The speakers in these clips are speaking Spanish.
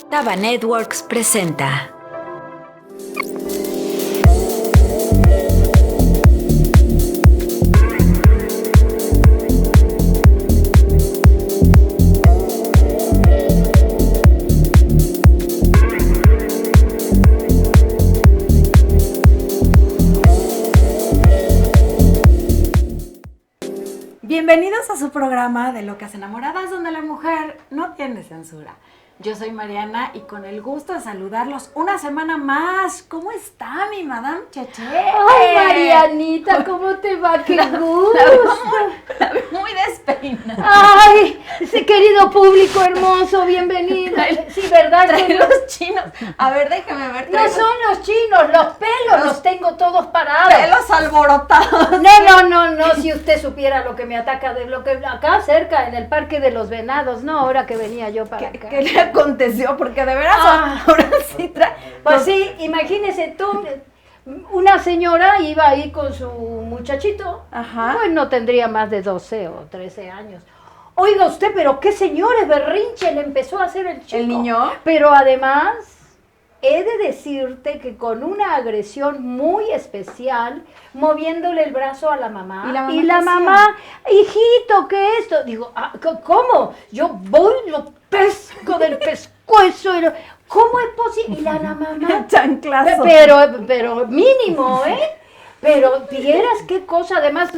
Taba Networks presenta. Bienvenidos a su programa de Locas Enamoradas, donde la mujer no tiene censura. Yo soy Mariana y con el gusto de saludarlos una semana más. ¿Cómo está mi Madame Cheche? Ay, Marianita, ¿cómo te va? ¡Qué gusto! La veo muy despeinada. Ay, ese querido público hermoso, bienvenido. Sí, ¿verdad? Trae los chinos. A ver, déjame ver. No son los chinos, los pelos los tengo todos parados. Pelos alborotados. No, si usted supiera lo que me ataca, de lo que acá cerca, en el Parque de los Venados, no, ahora que venía yo para acá. ¿Qué le aconteció? Porque de veras ahora sí trae. Pues sí, imagínese tú, una señora iba ahí con su muchachito, Ajá. pues no tendría más de 12 o 13 años. Oiga usted, pero qué señores berrinche le empezó a hacer el chico. ¿El niño? Pero además, he de decirte que con una agresión muy especial, moviéndole el brazo a la mamá. ¿Y la mamá, hijito, ¿qué es esto? Digo, ¿cómo? Yo voy, lo pesco del pescuezo. ¿Cómo es posible? Y la mamá, Chanclazo. pero mínimo, ¿eh? Pero vieras qué cosa, además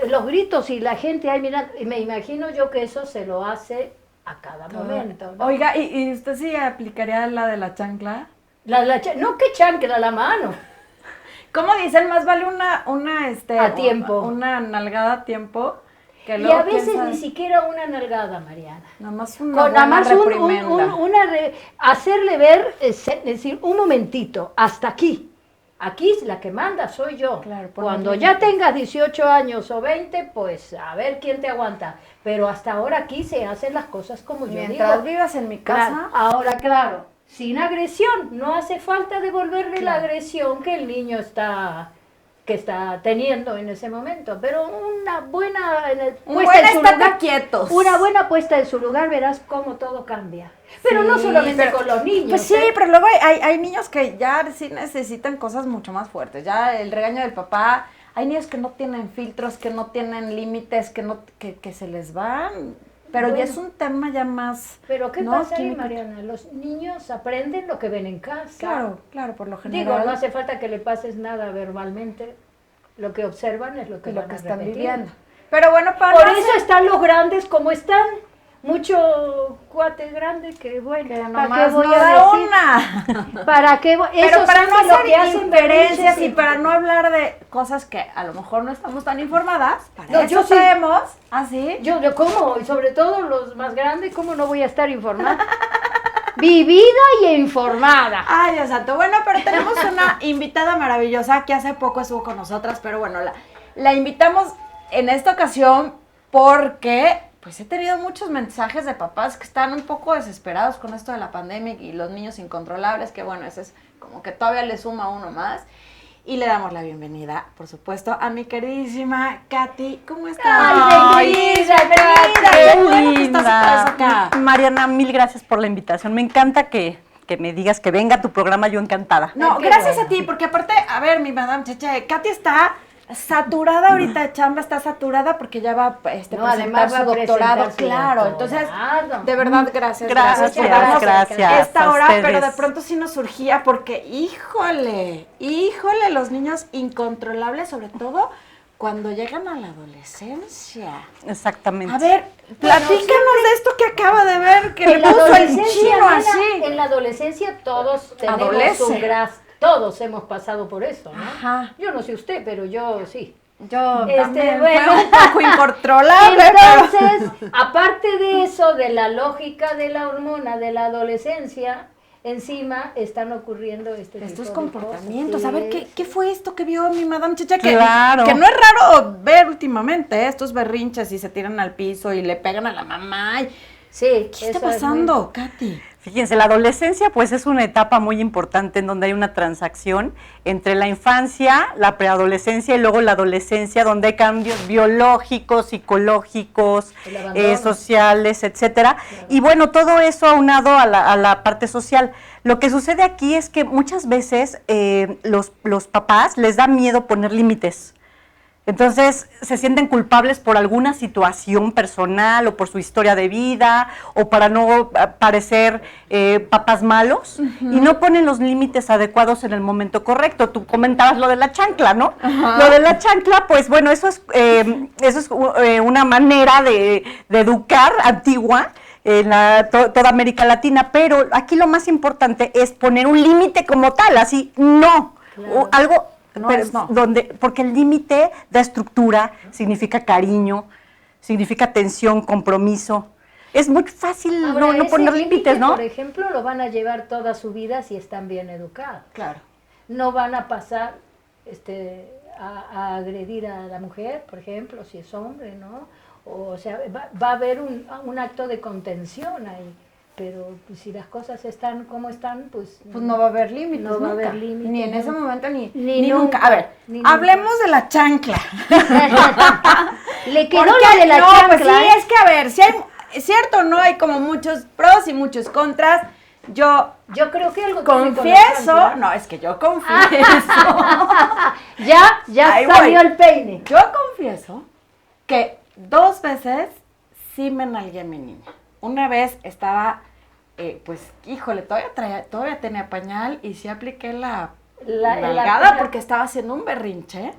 los gritos y la gente ahí mirando, y me imagino yo que eso se lo hace a cada momento, ¿no? Oiga, ¿y usted sí aplicaría la de la chancla? No, que chancla la mano. ¿Cómo dicen? Más vale una A tiempo. Una nalgada a tiempo que Y luego, a veces quién sabe. ni siquiera una nalgada, Mariana. Nada más una Nada más reprimenda. hacerle ver, es decir, un momentito, hasta aquí. Aquí la que manda soy yo. Claro, por Cuando los ya límites. tengas 18 años o 20, pues a ver quién te aguanta. Pero hasta ahora aquí se hacen las cosas como yo Mientras digo. vivas en mi casa, Claro, ahora, claro, sin agresión. No hace falta devolverle la agresión que el niño está teniendo en ese momento. Pero una buena estate quietos. una buena puesta en su lugar, verás cómo todo cambia. Pero no Sí, solamente pero- con los niños. Pues sí, pero luego hay niños que ya sí necesitan cosas mucho más fuertes. Ya el regaño del papá, hay niños que no tienen filtros, que no tienen límites, que se les van. Pero Bueno. ya es un tema ya más. Pero ¿qué ¿no? pasa ahí, químico. Mariana? Los niños aprenden lo que ven en casa. Claro, por lo Digo, general. no hace falta que le pases nada verbalmente. Lo que observan es lo que lo van que a están repetir. viviendo. Pero bueno, para Por no eso hacer- están los grandes como están. Mucho cuate grande que bueno, que ¿para qué nomás voy no a da decir? una. ¿Para qué voy? Pero Eso para sí no que lo hacer que hacen inferencias berrinches y para no hablar de cosas que a lo mejor no estamos tan informadas, para No, eso yo sí. traemos así. Yo, ¿cómo? Y sobre todo los más grandes, ¿cómo no voy a estar informada? Vivida y informada. Ay, Dios santo. Bueno, pero tenemos una invitada maravillosa que hace poco estuvo con nosotras, pero bueno, la invitamos en esta ocasión porque pues he tenido muchos mensajes de papás que están un poco desesperados con esto de la pandemia y los niños incontrolables, que bueno, ese es como que todavía le suma uno más. Y le damos la bienvenida, por supuesto, a mi queridísima Katy. ¿Cómo estás? Ay, bienvenida, Katy. Qué bueno que estás otra vez acá. Mariana, mil gracias por la invitación. Me encanta que me digas que venga a tu programa, yo encantada. No, Ay, qué gracias bueno. a ti, porque aparte, a ver, mi madame Cheche, Katy está saturada ahorita de chamba, está saturada porque ya va No, presentar además va su a doctorado, presentar su claro. doctorado. Entonces, de verdad, gracias. Gracias, por darnos gracias esta a hora, ustedes. pero de pronto sí nos surgía porque, híjole, los niños incontrolables, sobre todo cuando llegan a la adolescencia. Exactamente. A ver, platícanos de esto que acaba de ver, que le En la puso el adolescencia, chino nena, así. en la adolescencia todos tenemos Adolece. un todos hemos pasado por eso, ¿no? Ajá. Yo no sé usted, pero yo sí. Yo también bueno. fue un poco incontrolable, pero... Entonces, aparte de eso, de la lógica de la hormona de la adolescencia, encima están ocurriendo Estos tipo de comportamientos. cosas. A ver, Sí. ¿qué fue esto que vio mi madame Cheche? Que, Claro. que no es raro ver últimamente, estos berrinches y se tiran al piso y le pegan a la mamá. Sí, ¿Qué está eso es pasando, Katy? Fíjense, la adolescencia pues es una etapa muy importante en donde hay una transacción entre la infancia, la preadolescencia y luego la adolescencia, donde hay cambios biológicos, psicológicos, sociales, etcétera. Claro. Y bueno, todo eso aunado a la parte social. Lo que sucede aquí es que muchas veces los papás les da miedo poner límites. Entonces, se sienten culpables por alguna situación personal o por su historia de vida o para no parecer papás malos y no ponen los límites adecuados en el momento correcto. Tú comentabas lo de la chancla, ¿no? Lo de la chancla, pues bueno, eso es una manera de educar antigua en toda América Latina, pero aquí lo más importante es poner un límite como tal, así, no, claro. Algo... No, pero no. Porque el límite da estructura, significa cariño, significa atención, compromiso. Es muy fácil no poner límites, ¿no? Por ejemplo, lo van a llevar toda su vida si están bien educados. Claro. No van a pasar a agredir a la mujer, por ejemplo, si es hombre, ¿no? O sea, va a haber un acto de contención ahí. Pero pues, si las cosas están como están, pues no va a haber límites. No va a haber límites. Ni en ese momento, ni nunca. A ver, hablemos de la chancla. Le quedó la de la chancla. Pues sí, es que a ver, si hay, es cierto, no hay como muchos pros y muchos contras. Yo creo que algo confieso, no, es que yo confieso. ya ahí salió el peine. Yo confieso que 2 veces sí me nalgué a mi niña. Una vez estaba, pues, híjole, todavía tenía pañal y sí apliqué la nalgada porque estaba haciendo un berrinche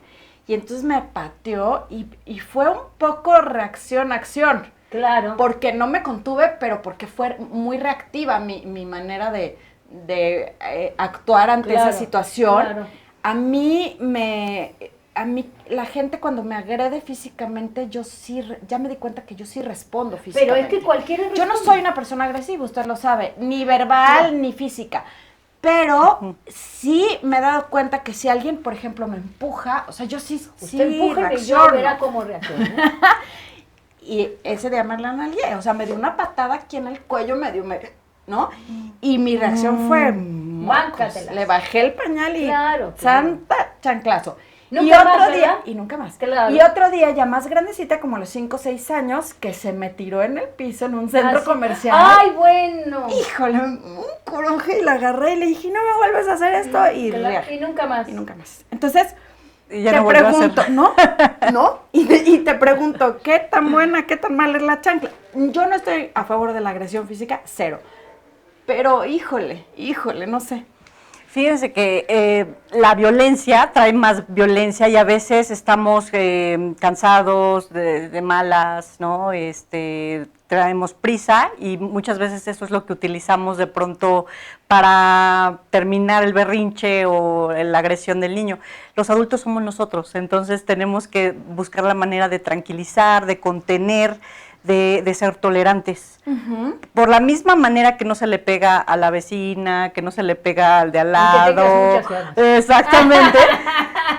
y entonces me pateó y fue un poco reacción-acción. Claro. Porque no me contuve, pero porque fue muy reactiva mi manera de actuar ante esa situación. Claro. A mí, la gente cuando me agrede físicamente, yo sí, ya me di cuenta que yo sí respondo físicamente. Pero es que cualquiera responde. Yo no soy una persona agresiva, usted lo sabe, ni verbal ni física. Pero sí me he dado cuenta que si alguien, por ejemplo, me empuja, o sea, yo sí empuja y yo verá cómo reacciona. Y ese día me la nalgué, o sea, me dio una patada aquí en el cuello, ¿no? Y mi reacción fue, le bajé el pañal y santa chanclazo. Y otro día, y nunca más. Claro. Y otro día, ya más grandecita, como a los 5 o 6 años, que se me tiró en el piso en un centro comercial. ¡Ay, bueno! Híjole, un coraje, y la agarré y le dije, no me vuelves a hacer esto. Y nunca más. Y nunca más. Entonces, ya te no pregunto, ¿no? Y te pregunto, ¿qué tan buena, qué tan mala es la chancla? Yo no estoy a favor de la agresión física, 0. Pero, híjole, no sé. Fíjense que la violencia trae más violencia y a veces estamos cansados de malas, ¿no? Traemos prisa y muchas veces eso es lo que utilizamos de pronto para terminar el berrinche o la agresión del niño. Los adultos somos nosotros, entonces tenemos que buscar la manera de tranquilizar, de contener, de ser tolerantes. Uh-huh. Por la misma manera que no se le pega a la vecina, que no se le pega al de al lado. Exactamente.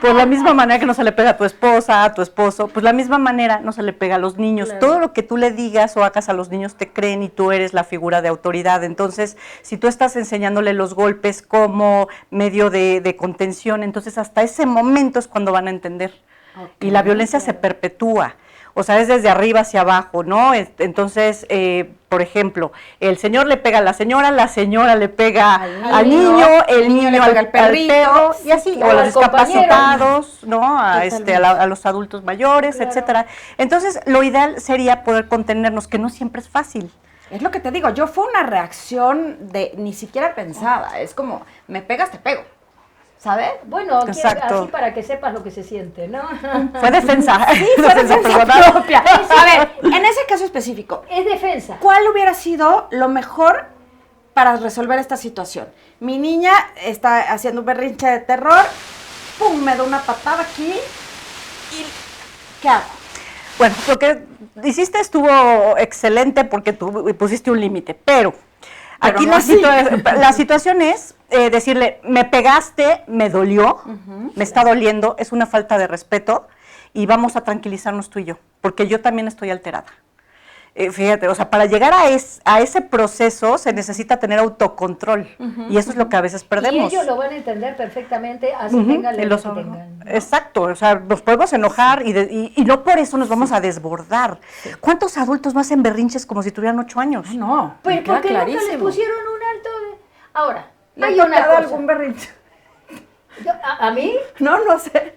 Por la misma manera que no se le pega a tu esposa, a tu esposo, pues la misma manera no se le pega a los niños. Claro. Todo lo que tú le digas o hagas a los niños te creen y tú eres la figura de autoridad. Entonces, si tú estás enseñándole los golpes como medio de contención, entonces hasta ese momento es cuando van a entender. Okay. Y la violencia se perpetúa. O sea, es desde arriba hacia abajo, ¿no? Entonces, por ejemplo, el señor le pega a la señora le pega al niño, el niño le pega al perro, y así, o a los discapacitados, ¿no? A los adultos mayores, claro. Etcétera. Entonces, lo ideal sería poder contenernos, que no siempre es fácil. Es lo que te digo, fue una reacción ni siquiera pensada, es como, me pegas, te pego. ¿Sabes? Bueno, así para que sepas lo que se siente, ¿no? Fue defensa. Sí, fue defensa propia. A ver, en ese caso específico. Es defensa. ¿Cuál hubiera sido lo mejor para resolver esta situación? Mi niña está haciendo un berrinche de terror, ¡pum! Me da una patada aquí y ¿qué hago? Bueno, lo que hiciste estuvo excelente porque tú pusiste un límite, pero aquí no la situación es decirle, me pegaste, me dolió, me está doliendo, es una falta de respeto y vamos a tranquilizarnos tú y yo, porque yo también estoy alterada. fíjate, o sea, para llegar a ese proceso se necesita tener autocontrol y eso es lo que a veces perdemos. Y ellos lo van a entender perfectamente, así tengan la edad que tengan, ¿no? Exacto, o sea, nos podemos enojar y no por eso nos vamos a desbordar. ¿Cuántos adultos no hacen berrinches como si tuvieran 8 años? No, Pues me queda porque nunca clarísimo. le pusieron un alto. Ahora, ¿Le hay ha una tocado cosa. algún berrinche? ¿A mí? No sé.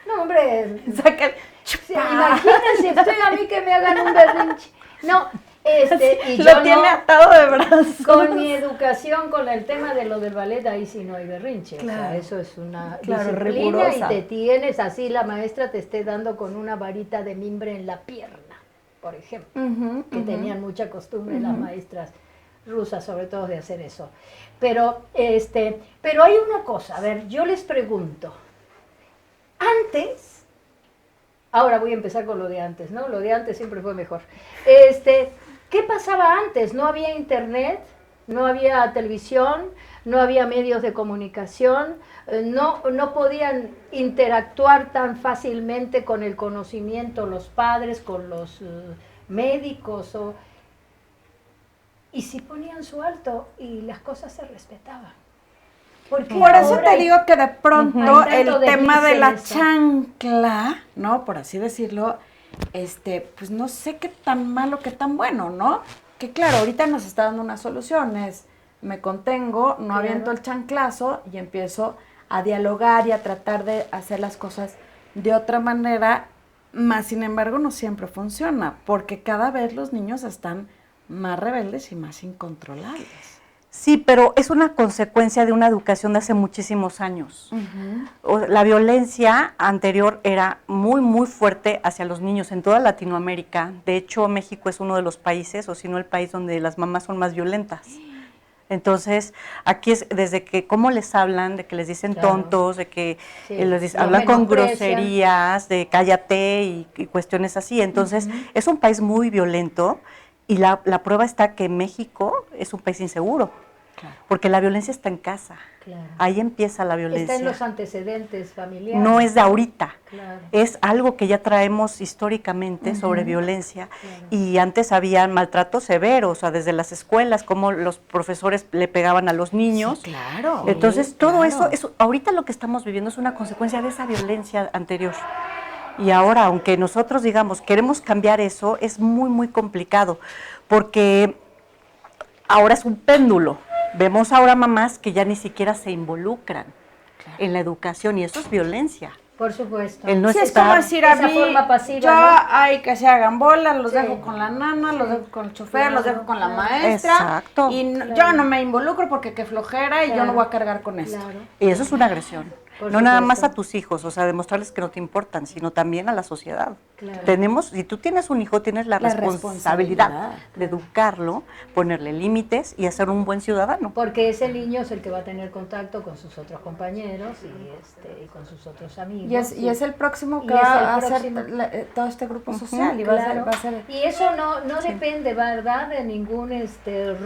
No, hombre. Saca el... Sí, imagínense usted a mí que me hagan un berrinche. No, y Lo yo tiene no, atado de brazos. con mi educación, con el tema de lo del ballet, ahí sí no hay berrinche. Claro. O sea, eso es una Claro, disciplina rigurosa. y te tienes así, la maestra te esté dando con una varita de mimbre en la pierna, por ejemplo, que tenían mucha costumbre las maestras rusas, sobre todo, de hacer eso. Pero hay una cosa, a ver, yo les pregunto, antes... Ahora voy a empezar con lo de antes, ¿no? Lo de antes siempre fue mejor. ¿Qué pasaba antes? No había internet, no había televisión, no había medios de comunicación, no podían interactuar tan fácilmente con el conocimiento los padres, con los médicos, y si ponían su alto y las cosas se respetaban. Porque Por eso ahora te digo que de pronto hay el tanto de tema de la eso. chancla, ¿no? Por así decirlo, pues no sé qué tan malo, qué tan bueno, ¿no? Que claro, ahorita nos está dando unas soluciones. Me contengo, no Claro. aviento el chanclazo y empiezo a dialogar y a tratar de hacer las cosas de otra manera, más sin embargo no siempre funciona, porque cada vez los niños están más rebeldes y más incontrolables. Sí, pero es una consecuencia de una educación de hace muchísimos años. La violencia anterior era muy, muy fuerte hacia los niños en toda Latinoamérica. De hecho, México es uno de los países, o si no el país donde las mamás son más violentas. Entonces, aquí es desde que cómo les hablan, de que les dicen Claro. tontos, de que Sí, los los hablan con menosprecian. groserías, de cállate y cuestiones así. Entonces, es un país muy violento y la prueba está que México es un país inseguro. Claro. Porque la violencia está en casa. Claro. Ahí empieza la violencia. Está en los antecedentes familiares. No es de ahorita. Claro. Es algo que ya traemos históricamente sobre violencia. Claro. Y antes había maltratos severos, o sea, desde las escuelas, cómo los profesores le pegaban a los niños. Sí, claro. Entonces, todo claro. eso, ahorita lo que estamos viviendo es una consecuencia de esa violencia anterior. Y ahora, aunque nosotros digamos, queremos cambiar eso, es muy, muy complicado, porque ahora es un péndulo. Vemos ahora mamás que ya ni siquiera se involucran en la educación y eso es violencia. Por supuesto. El no Sí, es estar- como decir a esa mí, forma pasiva, yo ¿no? hay que se hagan bolas, los Sí. dejo con la nana, los dejo con el chofer, Claro, los dejo con la claro. maestra. Exacto. Y Claro. yo no me involucro porque qué flojera y yo Claro. no voy a cargar con esto. Claro. Y eso es una agresión. Por No nada supuesto. más a tus hijos, o sea, demostrarles que no te importan, sino también a la sociedad. Claro. Si tú tienes un hijo, tienes la responsabilidad de educarlo, ponerle límites y hacer un buen ciudadano. Porque ese niño es el que va a tener contacto con sus otros compañeros y con sus otros amigos. Y es el próximo que Y es va el a hacer próximo. todo este grupo social y va Claro. a ser Y eso no depende, ¿verdad?, de ningún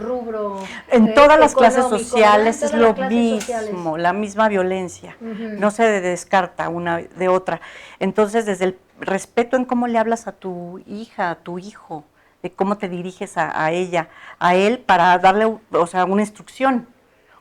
rubro. En todas las clases económico, sociales ¿verdad? es En lo todas las clases sociales. mismo, la misma violencia. Ujú. No se descarta una de otra. Entonces, desde el respeto en cómo le hablas a tu hija, a tu hijo, de cómo te diriges a ella, a él, para darle, o sea, una instrucción.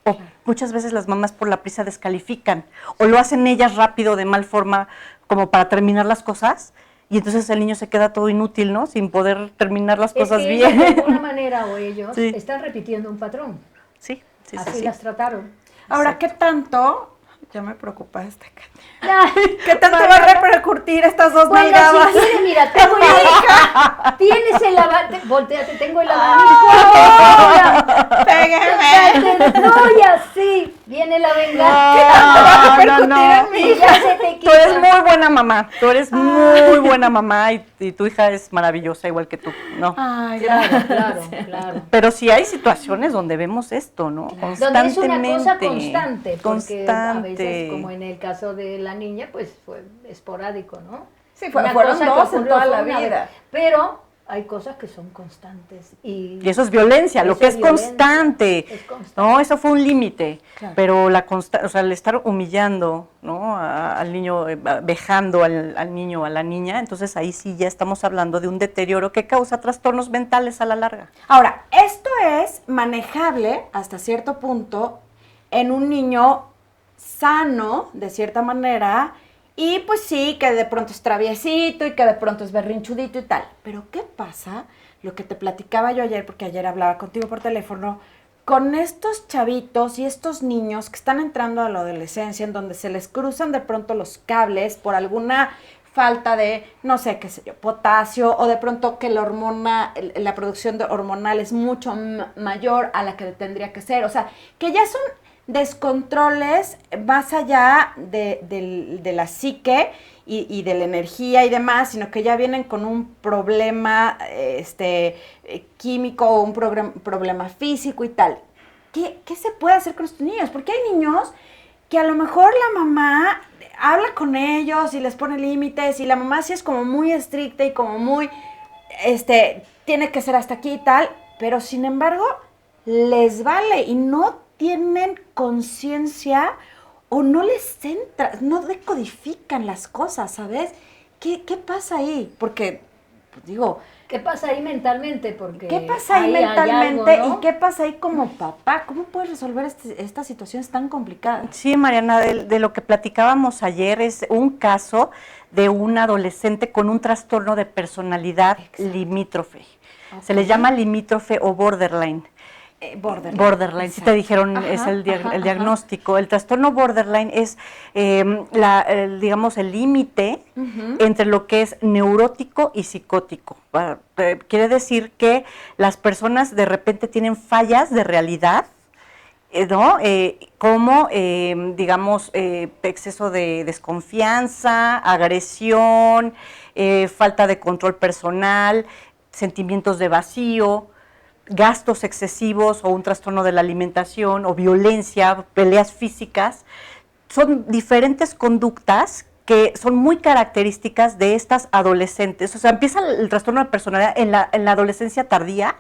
O muchas veces las mamás por la prisa descalifican, o lo hacen ellas rápido, de mal forma, como para terminar las cosas, y entonces el niño se queda todo inútil, ¿no? Sin poder terminar las Es cosas que ellos, de bien. alguna manera, o ellos Sí. están repitiendo un patrón. Sí, sí, Así sí. las trataron. Ahora, ¿qué tanto? Ya me preocupa Ah, ¿Qué tanto va a repercutir estas dos Bueno, nalgadas? si quieres, mira, tengo ya. Tienes el abanico. Volteate, tengo el abanico. Ahora. Pégueme. No, y así. Viene la venganza. va a repercutir en mi Y ya se te Tú quita. eres muy buena mamá, tú eres muy buena mamá y tu hija es maravillosa igual que tú, ¿no? Ay, Claro. Pero sí hay situaciones donde vemos esto, ¿no? Donde es una cosa Constantemente. constante, porque a veces, Constante. como en el caso de la niña, pues fue esporádico, ¿no? Sí, Una fueron cosa que dos en ocurrió toda fue la una vez. vida. Pero hay cosas que son constantes. Y eso es violencia, lo eso que es es violencia, constante. es constante. No, eso fue un límite. Claro. Pero o sea, el estar humillando, ¿no? Al niño, vejando al niño o a la niña, entonces ahí sí ya estamos hablando de un deterioro que causa trastornos mentales a la larga. Ahora, esto es manejable hasta cierto punto en un niño sano, de cierta manera, y pues sí, que de pronto es traviesito y que de pronto es berrinchudito y tal. Pero ¿qué pasa? Lo que te platicaba yo ayer, porque ayer hablaba contigo por teléfono, con estos chavitos y estos niños que están entrando a la adolescencia, en donde se les cruzan de pronto los cables por alguna falta de, no sé, qué sé yo, potasio, o de pronto que la hormona, la producción hormonal es mucho mayor a la que tendría que ser. O sea, que ya son descontroles más allá de la psique y de la energía y demás, sino que ya vienen con un problema químico o un problema físico y tal. ¿Qué se puede hacer con estos niños? Porque hay niños que a lo mejor la mamá habla con ellos y les pone límites y la mamá sí es como muy estricta y como muy, tiene que ser hasta aquí y tal, pero sin embargo les vale y no tienen conciencia o no les entra, no decodifican las cosas, ¿sabes? ¿Qué pasa ahí? Porque, pues digo, ¿qué pasa ahí mentalmente? Porque ¿qué pasa ahí hay mentalmente algo, ¿no? y qué pasa ahí como papá? ¿Cómo puedes resolver estas situaciones tan complicadas? Sí, Mariana, de lo que platicábamos ayer es un caso de un adolescente con un trastorno de personalidad limítrofe. Se le llama limítrofe o borderline. Borderline, si te dijeron, Ajá, es el ajá. diagnóstico. El trastorno borderline es, digamos, el límite entre lo que es neurótico y psicótico. Quiere decir que las personas de repente tienen fallas de realidad, ¿no? Como, digamos, exceso de desconfianza, agresión, falta de control personal, sentimientos de vacío, gastos excesivos o un trastorno de la alimentación o violencia, peleas físicas. Son diferentes conductas que son muy características de estas adolescentes. O sea, empieza el trastorno de personalidad en la adolescencia tardía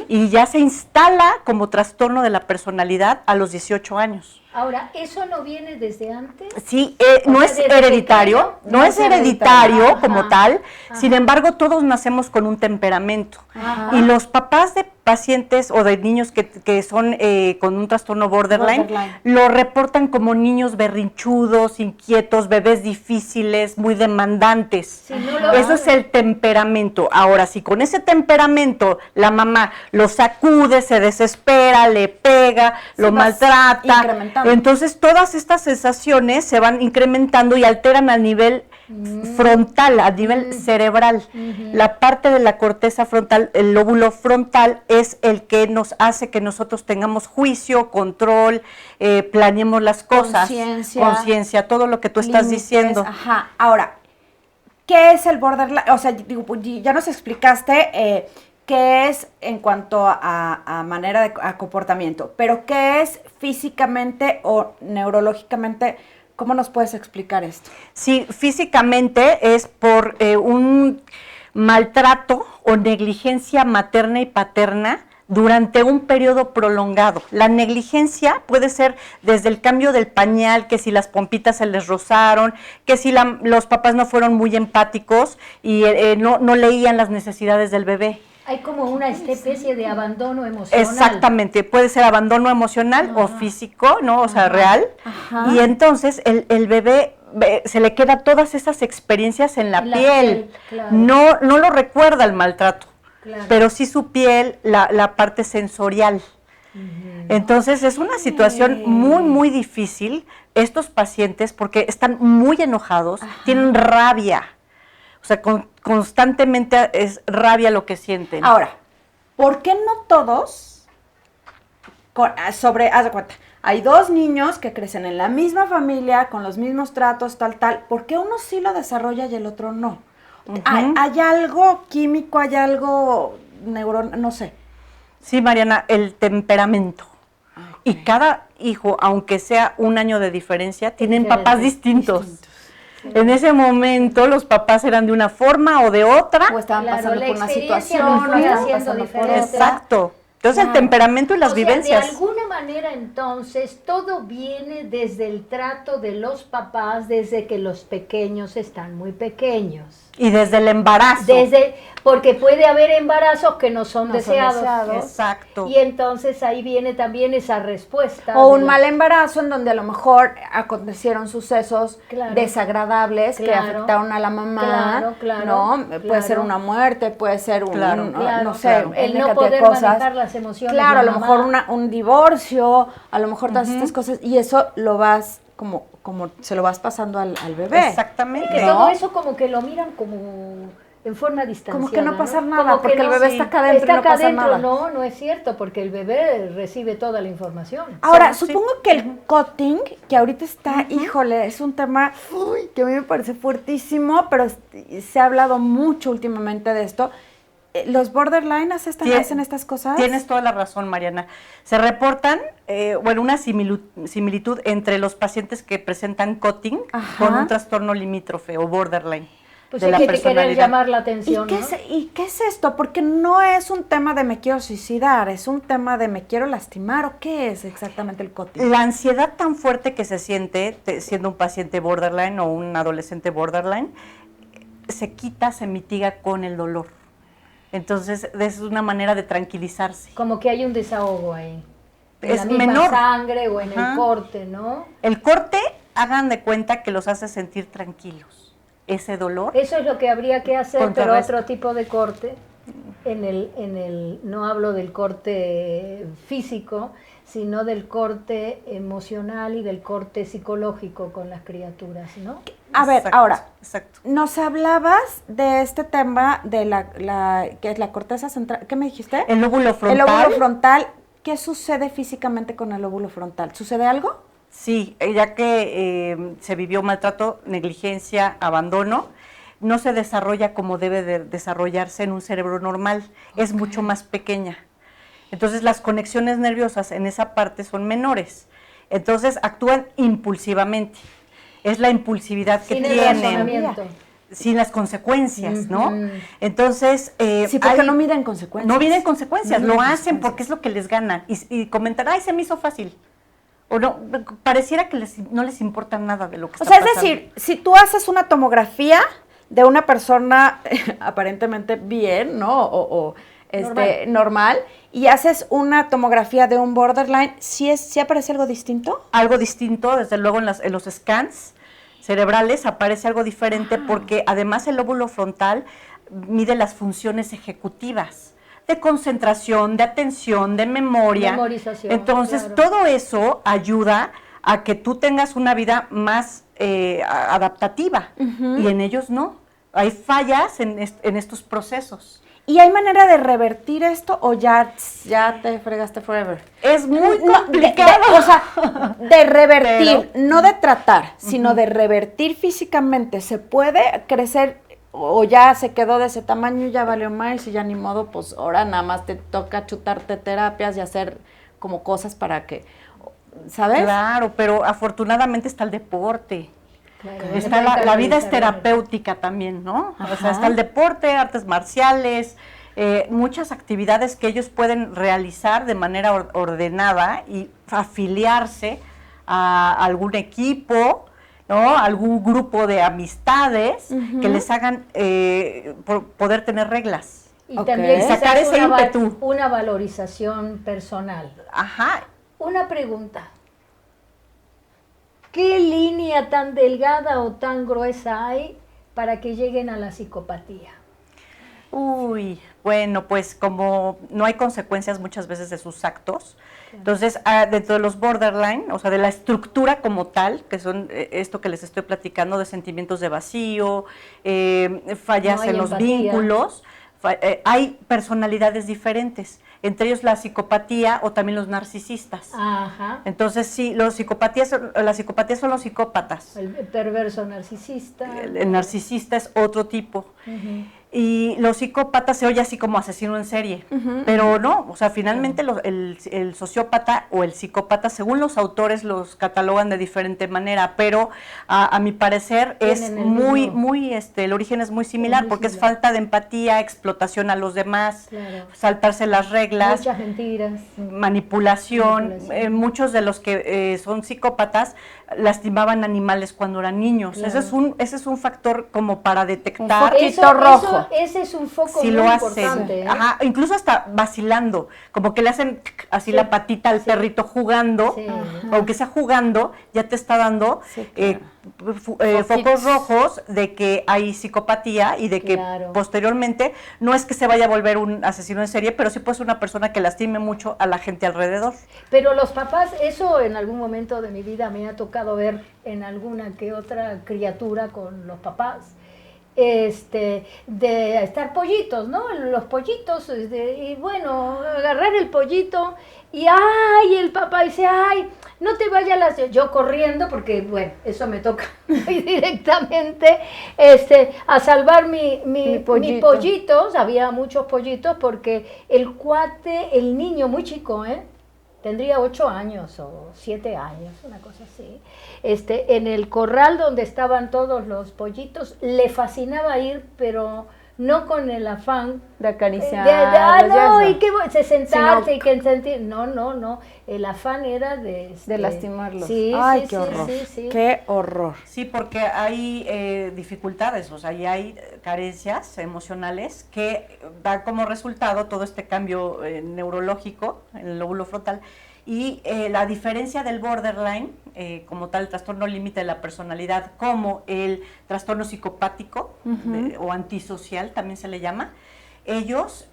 y ya se instala como trastorno de la personalidad a los 18 años. Ahora, ¿eso no viene desde antes? Sí, O no sea, es desde hereditario, pequeño, no es hereditario Ajá, como tal, ajá. sin embargo todos nacemos con un temperamento. Ajá. Y los papás de pacientes o de niños que son con un trastorno borderline, lo reportan como niños berrinchudos, inquietos, bebés difíciles, muy demandantes. Sí, no lo- Eso es el temperamento. Ahora, si con ese temperamento la mamá lo sacude, se desespera, le pega, lo vas maltrata, incrementando. entonces todas estas sensaciones se van incrementando y alteran a nivel frontal, a nivel cerebral. La parte de la corteza frontal, el lóbulo frontal, es el que nos hace que nosotros tengamos juicio, control, planeemos las cosas, conciencia, todo lo que tú estás límites, diciendo. Ajá. Ahora, ¿qué es el borderline? O sea, digo, ya nos explicaste qué es en cuanto a manera de a comportamiento, pero ¿qué es físicamente o neurológicamente? ¿Cómo nos puedes explicar esto? Sí, físicamente es por un maltrato o negligencia materna y paterna durante un periodo prolongado. La negligencia puede ser desde el cambio del pañal, que si las pompitas se les rozaron, que si los papás no fueron muy empáticos y no leían las necesidades del bebé. Hay como una especie de abandono emocional. Exactamente, puede ser abandono emocional o físico, ¿no? O sea, real. Ajá. Y entonces el bebé se le queda todas esas experiencias en la piel. Claro. No lo recuerda el maltrato, Claro. pero sí su piel, la parte sensorial. Entonces es una situación muy, muy difícil estos pacientes porque están muy enojados, tienen rabia. O sea, constantemente es rabia lo que sienten. Ahora, ¿por qué no todos haz de cuenta, hay dos niños que crecen en la misma familia, con los mismos tratos, tal, ¿por qué uno sí lo desarrolla y el otro no? ¿Hay algo químico, hay algo no sé? Sí, Mariana, el temperamento. Y cada hijo, aunque sea un año de diferencia, tienen papás distintos. En ese momento los papás eran de una forma o de otra. O estaban Claro, pasando la por una experiencia situación, lo fue o estaban haciendo pasando por diferente. otra. Exacto. Entonces el temperamento y las O sea, vivencias. de alguna manera entonces todo viene desde el trato de los papás desde que los pequeños están muy pequeños. Y desde el embarazo. Porque puede haber embarazos que no son No son deseados. deseados. Exacto. Y entonces ahí viene también esa respuesta. O de un la- mal embarazo en donde a lo mejor acontecieron sucesos Claro. desagradables que Claro. afectaron a la mamá, Claro, claro, ¿no? Puede claro. ser una muerte, puede ser Claro, Claro, no sé, claro. N El no cantidad de poder cosas. manejar las emociones. Claro, a la lo mamá. mejor un divorcio, a lo mejor todas estas cosas, y eso lo vas como se lo vas pasando al bebé. Exactamente. Que ¿no? todo eso como que lo miran como en forma distanciada. Como que no pasa nada, Como que porque el bebé está acá adentro y está no acá pasa adentro. nada. No, no es cierto, porque el bebé recibe toda la información. Ahora, Sí. supongo que el cutting, que ahorita está, híjole, es un tema que a mí me parece fuertísimo, pero se ha hablado mucho últimamente de esto. ¿Los borderline hacen estas cosas? Tienes toda la razón, Mariana. Se reportan, una similitud entre los pacientes que presentan cutting Ajá. con un trastorno limítrofe o borderline Pues de hay la que querer personalidad. llamar la ¿Y atención, qué, ¿no? ¿Y qué es esto? Porque no es un tema de me quiero suicidar, es un tema de me quiero lastimar, ¿o qué es exactamente el cutting? La ansiedad tan fuerte que se siente siendo un paciente borderline o un adolescente borderline, se quita, se mitiga con el dolor. Entonces, es una manera de tranquilizarse. Como que hay un desahogo ahí. En Es la misma menor. sangre o en Ajá. el corte, ¿no? El corte, hagan de cuenta que los hace sentir tranquilos. Ese dolor. Eso es lo que habría que hacer, pero Contrarresta. otro tipo de corte. No hablo del corte físico, sino del corte emocional y del corte psicológico con las criaturas, ¿no? A ver, Exacto, ahora, Exacto. nos hablabas de este tema de que es la corteza central, ¿qué me dijiste? El lóbulo frontal. El lóbulo frontal. ¿Qué sucede físicamente con el lóbulo frontal? ¿Sucede algo? Sí, ya que se vivió maltrato, negligencia, abandono, no se desarrolla como debe de desarrollarse en un cerebro normal, es mucho más pequeña. Entonces las conexiones nerviosas en esa parte son menores, entonces actúan impulsivamente. Es la impulsividad que Sin el tienen, razonamiento. sin las consecuencias, ¿no? Ujú. Entonces, Sí, porque no miden consecuencias. no vienen consecuencias, No lo miden hacen consecuencias. porque es lo que les gana y comentan, ay, se me hizo fácil. O no, pareciera que no les importa nada de lo que O está sea, es pasando. decir, si tú haces una tomografía de una persona aparentemente bien, ¿no? O normal, y haces una tomografía de un borderline, ¿sí aparece algo distinto? Algo distinto, desde luego en los scans cerebrales aparece algo diferente porque además el lóbulo frontal mide las funciones ejecutivas de concentración, de atención, de memoria. Memorización, Entonces, claro. todo eso ayuda a que tú tengas una vida más adaptativa y en ellos no. Hay fallas en estos procesos. ¿Y hay manera de revertir esto o ya te fregaste forever? Es muy No, complicado. o sea, de revertir, no de tratar, sino de revertir físicamente. ¿Se puede crecer o ya se quedó de ese tamaño y ya valió más y ya ni modo? Pues ahora nada más te toca chutarte terapias y hacer como cosas para que, ¿sabes? Claro, pero afortunadamente está el deporte. Claro, Está la vida es terapéutica también, ¿no? O Ajá. sea, está el deporte, artes marciales, muchas actividades que ellos pueden realizar de manera ordenada y afiliarse a algún equipo, ¿no? Algún grupo de amistades que les hagan poder tener reglas. Y Ok. también quizás Sacar ese ímpetu. una valorización personal. Ajá. Una pregunta. ¿Qué línea tan delgada o tan gruesa hay para que lleguen a la psicopatía? Uy, bueno, pues como no hay consecuencias muchas veces de sus actos, entonces dentro de los borderline, o sea, de la estructura como tal, que son esto que les estoy platicando de sentimientos de vacío, fallas No hay en los empatía. vínculos, hay personalidades diferentes, entre ellos la psicopatía o también los narcisistas. Ajá. Entonces sí, las psicopatías son los psicópatas. El perverso narcisista. El narcisista es otro tipo. Ujú. Y los psicópatas se oye así como asesino en serie, pero no, o sea, finalmente el sociópata o el psicópata, según los autores, los catalogan de diferente manera, pero a mi parecer es Tienen el muy, mismo. muy, el origen es muy similar, muy porque es similar. falta de empatía, explotación a los demás, Claro. saltarse las reglas, Muchas mentiras. manipulación. Manipulación. Muchos de los que son psicópatas lastimaban animales cuando eran niños. Claro. ese es un factor como para detectar. Poquito rojo. Ese es un foco Si muy lo hacen, importante. ¿eh? ajá, incluso hasta vacilando, como que le hacen así Sí, la patita al sí. perrito jugando, Sí. aunque sea jugando, ya te está dando Sí, claro. focos Foquitos. rojos de que hay psicopatía y de que Claro. posteriormente no es que se vaya a volver un asesino en serie, pero sí puede ser una persona que lastime mucho a la gente alrededor. Pero los papás, eso en algún momento de mi vida me ha tocado ver en alguna que otra criatura con los papás, de estar pollitos, ¿no? Los pollitos, y bueno, agarrar el pollito y ¡ay! El papá dice, ¡ay! No te vayas yo corriendo, porque bueno, eso me toca muy directamente, a salvar mis pollito. pollitos, había muchos pollitos, porque el cuate, el niño muy chico, tendría 8 años o 7 años, una cosa así. En el corral donde estaban todos los pollitos, le fascinaba ir, pero no con el afán De acariciar. no, y que sentarse Sino- y que sentir. No. El afán era de lastimarlos. Sí, Ay, sí, qué sí, horror. sí. Qué horror. Sí, porque hay dificultades, o sea, y hay carencias emocionales que dan como resultado todo este cambio neurológico en el lóbulo frontal. Y la diferencia del borderline, como tal, el trastorno límite de la personalidad, como el trastorno psicopático o antisocial, también se le llama, ellos,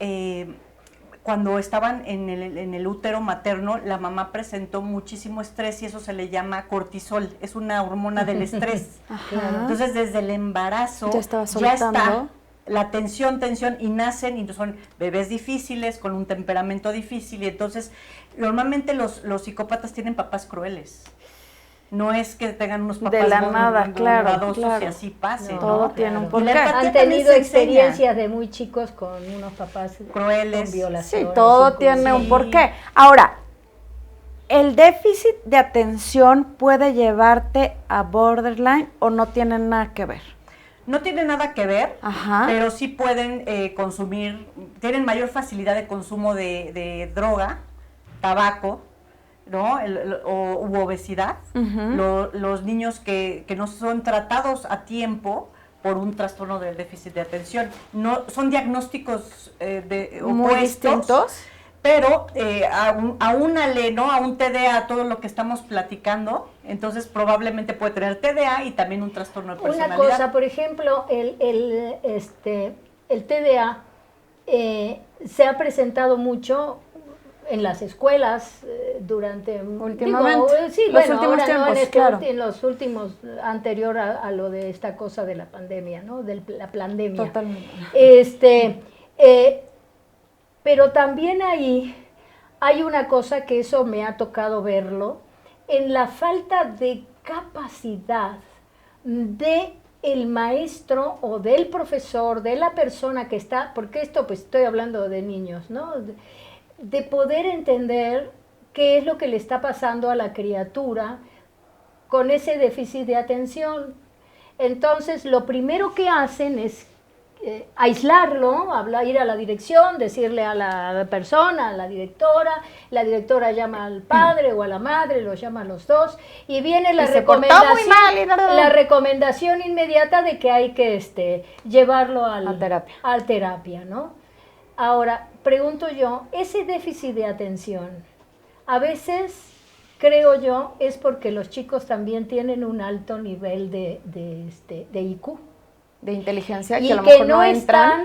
cuando estaban en el útero materno, la mamá presentó muchísimo estrés y eso se le llama cortisol, es una hormona del estrés. Ajá. Entonces, desde el embarazo Ya estaba ya soltando. está la tensión, y nacen, y son bebés difíciles, con un temperamento difícil, y entonces, normalmente los psicópatas tienen papás crueles. No es que tengan unos papás De la nada, claro, bondadosos claro. y así pase, No, ¿no? Todo tiene un claro. porqué. Y la empatía Han también tenido se enseña. experiencias de muy chicos con unos papás Crueles. con Sí, violaciones. todo tiene un Sí. porqué. Ahora, ¿el déficit de atención puede llevarte a borderline o no tiene nada que ver? No tiene nada que ver, Ajá. pero sí pueden consumir, tienen mayor facilidad de consumo de droga, tabaco, ¿no? U obesidad. Los niños que no son tratados a tiempo por un trastorno de déficit de atención. No, son diagnósticos Muy opuestos, distintos. pero aúnale, ¿no? A un TDA, a todo lo que estamos platicando, entonces probablemente puede tener TDA y también un trastorno de Una personalidad. cosa, por ejemplo, el TDA se ha presentado mucho en las escuelas durante Últimamente. sí, Los bueno, últimos ahora no, tiempos, en, claro. en los últimos, anterior a lo de esta cosa de la pandemia, ¿no? De la pandemia. Totalmente. Pero también ahí hay una cosa que eso me ha tocado verlo, en la falta de capacidad de el maestro o del profesor, de la persona que está, porque esto pues estoy hablando de niños, ¿no? De poder entender qué es lo que le está pasando a la criatura con ese déficit de atención. Entonces, lo primero que hacen es aislarlo, ir a la dirección, decirle a la persona, a la directora llama al padre o a la madre, los llama a los dos, y viene la Y se portó muy mal, y la recomendación inmediata de que hay que llevarlo A terapia. al terapia, ¿no? Ahora, pregunto yo, ese déficit de atención, a veces, creo yo, es porque los chicos también tienen un alto nivel de IQ. De inteligencia Y que a lo que mejor no no entran.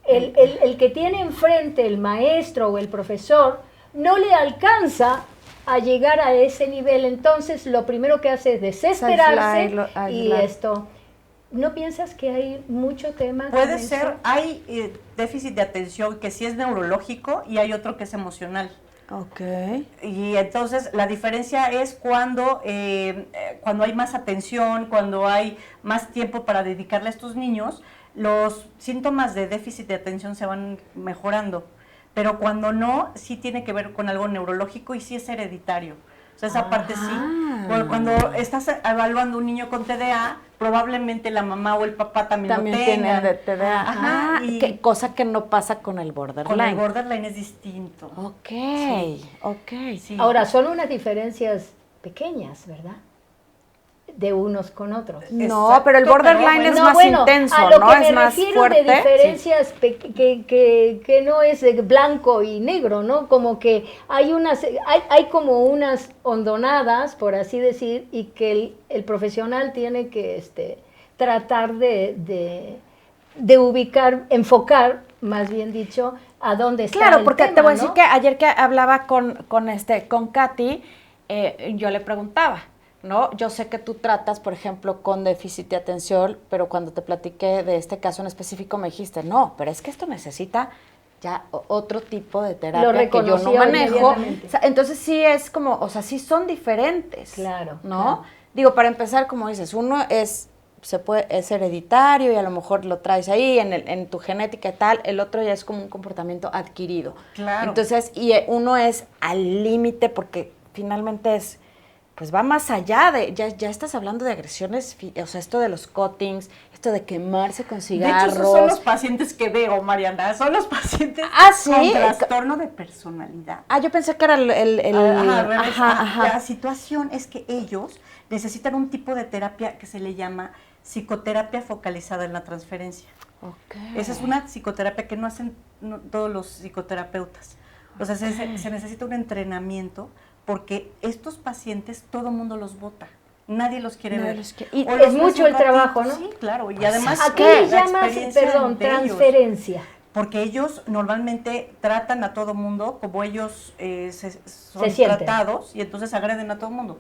están, el que tiene enfrente el maestro o el profesor, no le alcanza a llegar a ese nivel. Entonces, lo primero que hace es desesperarse y aislar. esto. ¿No piensas que hay mucho tema con Puede eso? ser, hay déficit de atención que sí es neurológico y hay otro que es emocional. Ok. Y entonces la diferencia es cuando hay más atención, cuando hay más tiempo para dedicarle a estos niños, los síntomas de déficit de atención se van mejorando, pero cuando no, sí tiene que ver con algo neurológico y sí es hereditario. O sea, esa parte sí. Cuando estás evaluando un niño con TDA, probablemente la mamá o el papá también lo También tengan. tienen de TDA. Ajá, y cosa que no pasa con el borderline. con el borderline es distinto. Ok, Sí. ok. Sí. Ahora, son unas diferencias pequeñas, ¿verdad? De unos con otros. No, Exacto, pero el borderline pero es No, más bueno, intenso, a lo ¿no? que Es me más refiero fuerte. de diferencias que no es de blanco y negro, ¿no? Como que hay como unas hondonadas, por así decir, y que el profesional tiene que tratar de ubicar, enfocar, más bien dicho, a dónde está Claro, el porque tema, te voy a ¿no? decir que ayer que hablaba con Katy, yo le preguntaba, ¿no? Yo sé que tú tratas, por ejemplo, con déficit de atención, pero cuando te platiqué de este caso en específico me dijiste, no, pero es que esto necesita ya otro tipo de terapia que yo no reconoció manejo. inmediatamente. O sea, entonces sí es como, o sea, sí son diferentes. Claro, ¿no? claro. Digo, para empezar, como dices, uno es hereditario y a lo mejor lo traes ahí en tu genética y tal, el otro ya es como un comportamiento adquirido. Claro. Entonces, y uno es al límite porque finalmente es, pues va más allá ya estás hablando de agresiones, o sea, esto de los cuttings, esto de quemarse con De cigarros. hecho, esos son los pacientes que veo, Mariana, son los pacientes ¿sí? con trastorno de personalidad. Yo pensé que era Ajá, al revés. ajá. La situación es que ellos necesitan un tipo de terapia que se le llama psicoterapia focalizada en la transferencia. Okay. Esa es una psicoterapia que no hacen todos los psicoterapeutas. O sea, se necesita un entrenamiento porque estos pacientes todo el mundo los vota. Nadie los quiere Nadie ver. los quiere. Y O es los ves mucho un el trabajo, ¿no? Sí, claro. Y además, ¿A qué le la llamas, experiencia perdón, de ellos. transferencia? Porque ellos normalmente tratan a todo mundo como ellos son Se sienten. tratados y entonces agreden a todo mundo.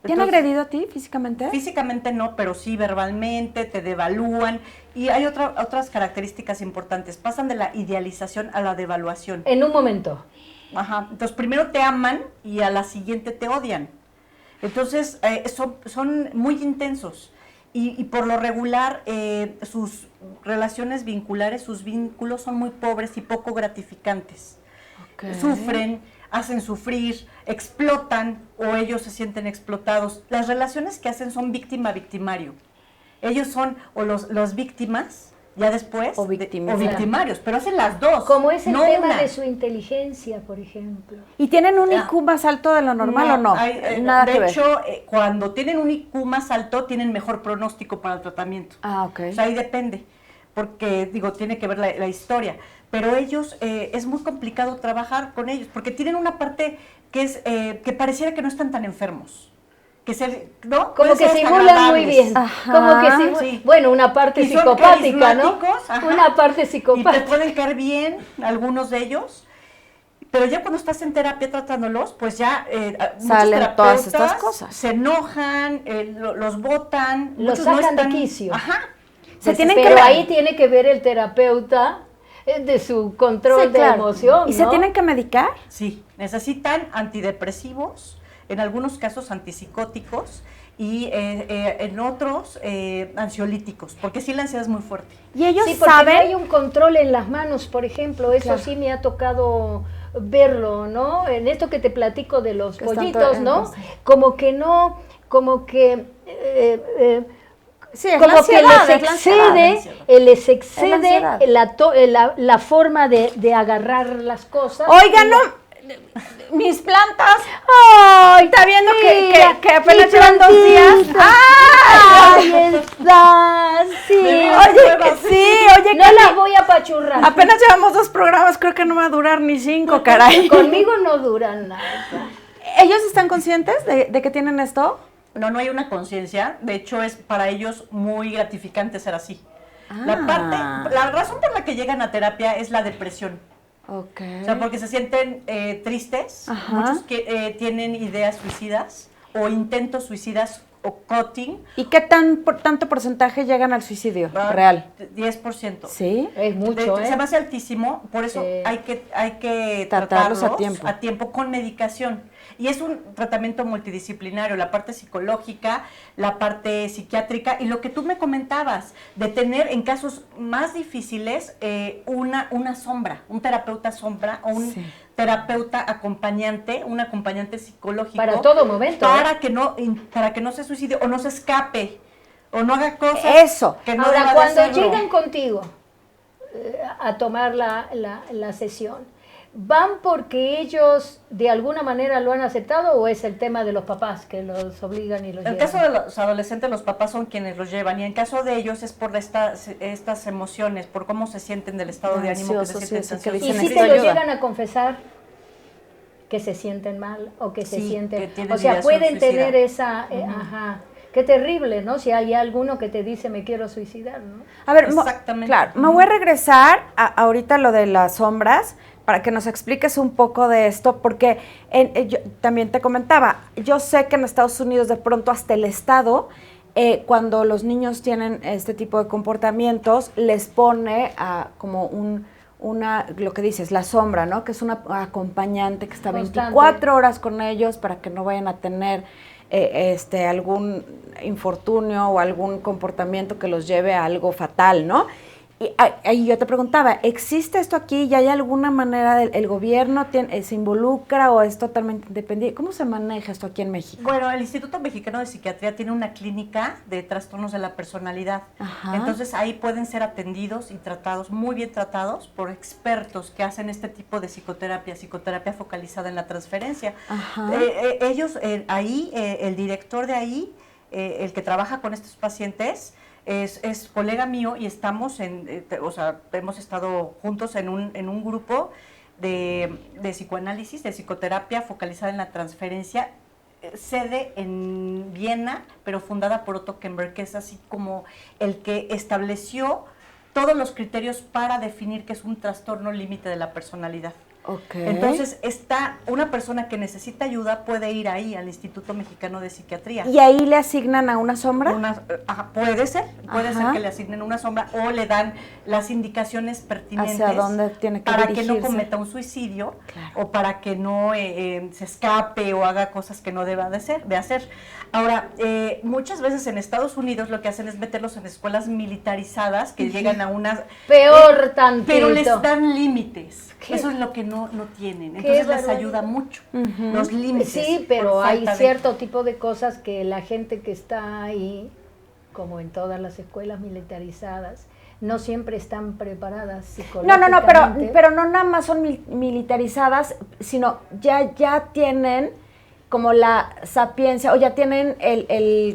¿Te han Entonces, agredido a ti físicamente? Físicamente no, pero sí verbalmente, te devalúan. Y hay otras características importantes. Pasan de la idealización a la devaluación. En un momento. Ajá. Entonces, primero te aman y a la siguiente te odian. Entonces, son muy intensos. Y por lo regular, sus relaciones vinculares, sus vínculos son muy pobres y poco gratificantes. Okay. Sufren, hacen sufrir, explotan o ellos se sienten explotados. Las relaciones que hacen son víctima-victimario. Ellos son o los víctimas, ya después, O victimarios, pero hacen las dos. Como es el no tema una. de su inteligencia, por ejemplo. ¿Y tienen un IQ más alto de lo normal o no? Nada que de ver. hecho, cuando tienen un IQ más alto, tienen mejor pronóstico para el tratamiento. Ok. O sea, ahí depende, porque, digo, tiene que ver la historia. Pero ellos, es muy complicado trabajar con ellos, porque tienen una parte que es que pareciera que no están tan enfermos. ¿No? Como Pueden que ser simulan muy agradables. bien. Ajá. Como que Sí. bueno, una parte Y son psicopática, ¿no? carismáticos, ajá. Una parte Y te psicopática. pueden caer bien algunos de ellos, pero ya cuando estás en terapia tratándolos, pues ya muchos Salen todas terapeutas estas cosas. se enojan, los botan, Los muchos no sacan de están- quicio. Ajá. Se tienen que Pero ver- ahí tiene que ver el terapeuta de su control Sí, de claro. emoción, ¿Y se ¿no? tienen que medicar? Sí, necesitan antidepresivos, en algunos casos antipsicóticos y en otros ansiolíticos, porque sí la ansiedad es muy fuerte. Y ellos Sí, porque saben. no hay un control en las manos, por ejemplo, eso Claro. sí me ha tocado verlo, ¿no? En esto que te platico de los Que están pollitos, ¿no? entonces. Como que no, como que Sí, es como la que ansiedad, les es la ansiedad. excede, les Es la excede ansiedad. la forma de agarrar las cosas. Oigan, no, mis plantas. ¡Ay! Está viendo mira, que apenas mi llevan 2 días. plantita. ¡Ay! ¡Ahí está! Sí. Oye, que sí, oye, No que las voy a apachurrar. apenas llevamos 2 programas, creo que no va a durar ni 5, caray. Conmigo no duran nada. ¿Ellos están conscientes de que tienen esto? No hay una conciencia, de hecho es para ellos muy gratificante ser así. Ah. La razón por la que llegan a terapia es la depresión. Ok. O sea, porque se sienten tristes, Ajá. muchos que tienen ideas suicidas o intentos suicidas o cutting. ¿Y qué tanto porcentaje llegan al suicidio real? 10%. ¿Sí? Es mucho, Se me hace altísimo, por eso hay que tratarlos a tiempo con medicación. Y es un tratamiento multidisciplinario, la parte psicológica, la parte psiquiátrica, y lo que tú me comentabas, de tener en casos más difíciles una sombra, un terapeuta sombra o un terapeuta acompañante, un acompañante psicológico. Para todo momento. Para que no se suicide o no se escape o no haga cosas que no Ahora, deba de cuando hacerlo. llegan contigo a tomar la sesión, ¿van porque ellos de alguna manera lo han aceptado o es el tema de los papás que los obligan y los En el llevan? caso de los adolescentes, los papás son quienes los llevan, y en caso de ellos es por estas emociones, por cómo se sienten del estado de ánimo que se Ansiosos, sienten sí, que ¿Y ansiosos. si necesito te lo ayuda. llegan a confesar que se sienten mal o que se Sí, sienten... que tienen O sea, ideación pueden suicida. tener esa... ajá. Qué terrible, ¿no? Si hay alguno que te dice me quiero suicidar, ¿no? A ver, Exactamente. claro, me voy a regresar ahorita a lo de las sombras para que nos expliques un poco de esto, porque yo también te comentaba, yo sé que en Estados Unidos de pronto hasta el Estado, cuando los niños tienen este tipo de comportamientos, les pone como lo que dices, la sombra, ¿no? Que es una acompañante que está Constante. 24 horas con ellos para que no vayan a tener algún infortunio o algún comportamiento que los lleve a algo fatal, ¿no? Y ahí yo te preguntaba, ¿existe esto aquí y hay alguna manera el gobierno se involucra o es totalmente independiente? ¿Cómo se maneja esto aquí en México? Bueno, el Instituto Mexicano de Psiquiatría tiene una clínica de trastornos de la personalidad. Ajá. Entonces ahí pueden ser atendidos y tratados, muy bien tratados, por expertos que hacen este tipo de psicoterapia focalizada en la transferencia. Ajá. Ellos, el director de ahí, el que trabaja con estos pacientes, es colega mío y estamos hemos estado juntos en un grupo de psicoanálisis, de psicoterapia focalizada en la transferencia, sede en Viena, pero fundada por Otto Kemper, que es así como el que estableció todos los criterios para definir qué es un trastorno límite de la personalidad. Okay. Entonces, una persona que necesita ayuda puede ir ahí al Instituto Mexicano de Psiquiatría. ¿Y ahí le asignan a una sombra? Puede ser que le asignen una sombra o le dan las indicaciones pertinentes ¿Hacia dónde tiene que para dirigirse? que no cometa un suicidio, claro, o para que no se escape o haga cosas que no deba de hacer. Ahora, muchas veces en Estados Unidos lo que hacen es meterlos en escuelas militarizadas que llegan a unas... Peor tantito. Pero les dan límites. ¿Qué? Eso es lo que no tienen. Entonces les ayuda mucho. Los límites. Sí, pero por hay falta de- cierto tipo de cosas que la gente que está ahí, como en todas las escuelas militarizadas, no siempre están preparadas No, psicológicamente. pero no nada más son militarizadas, sino ya tienen como la sapiencia o ya tienen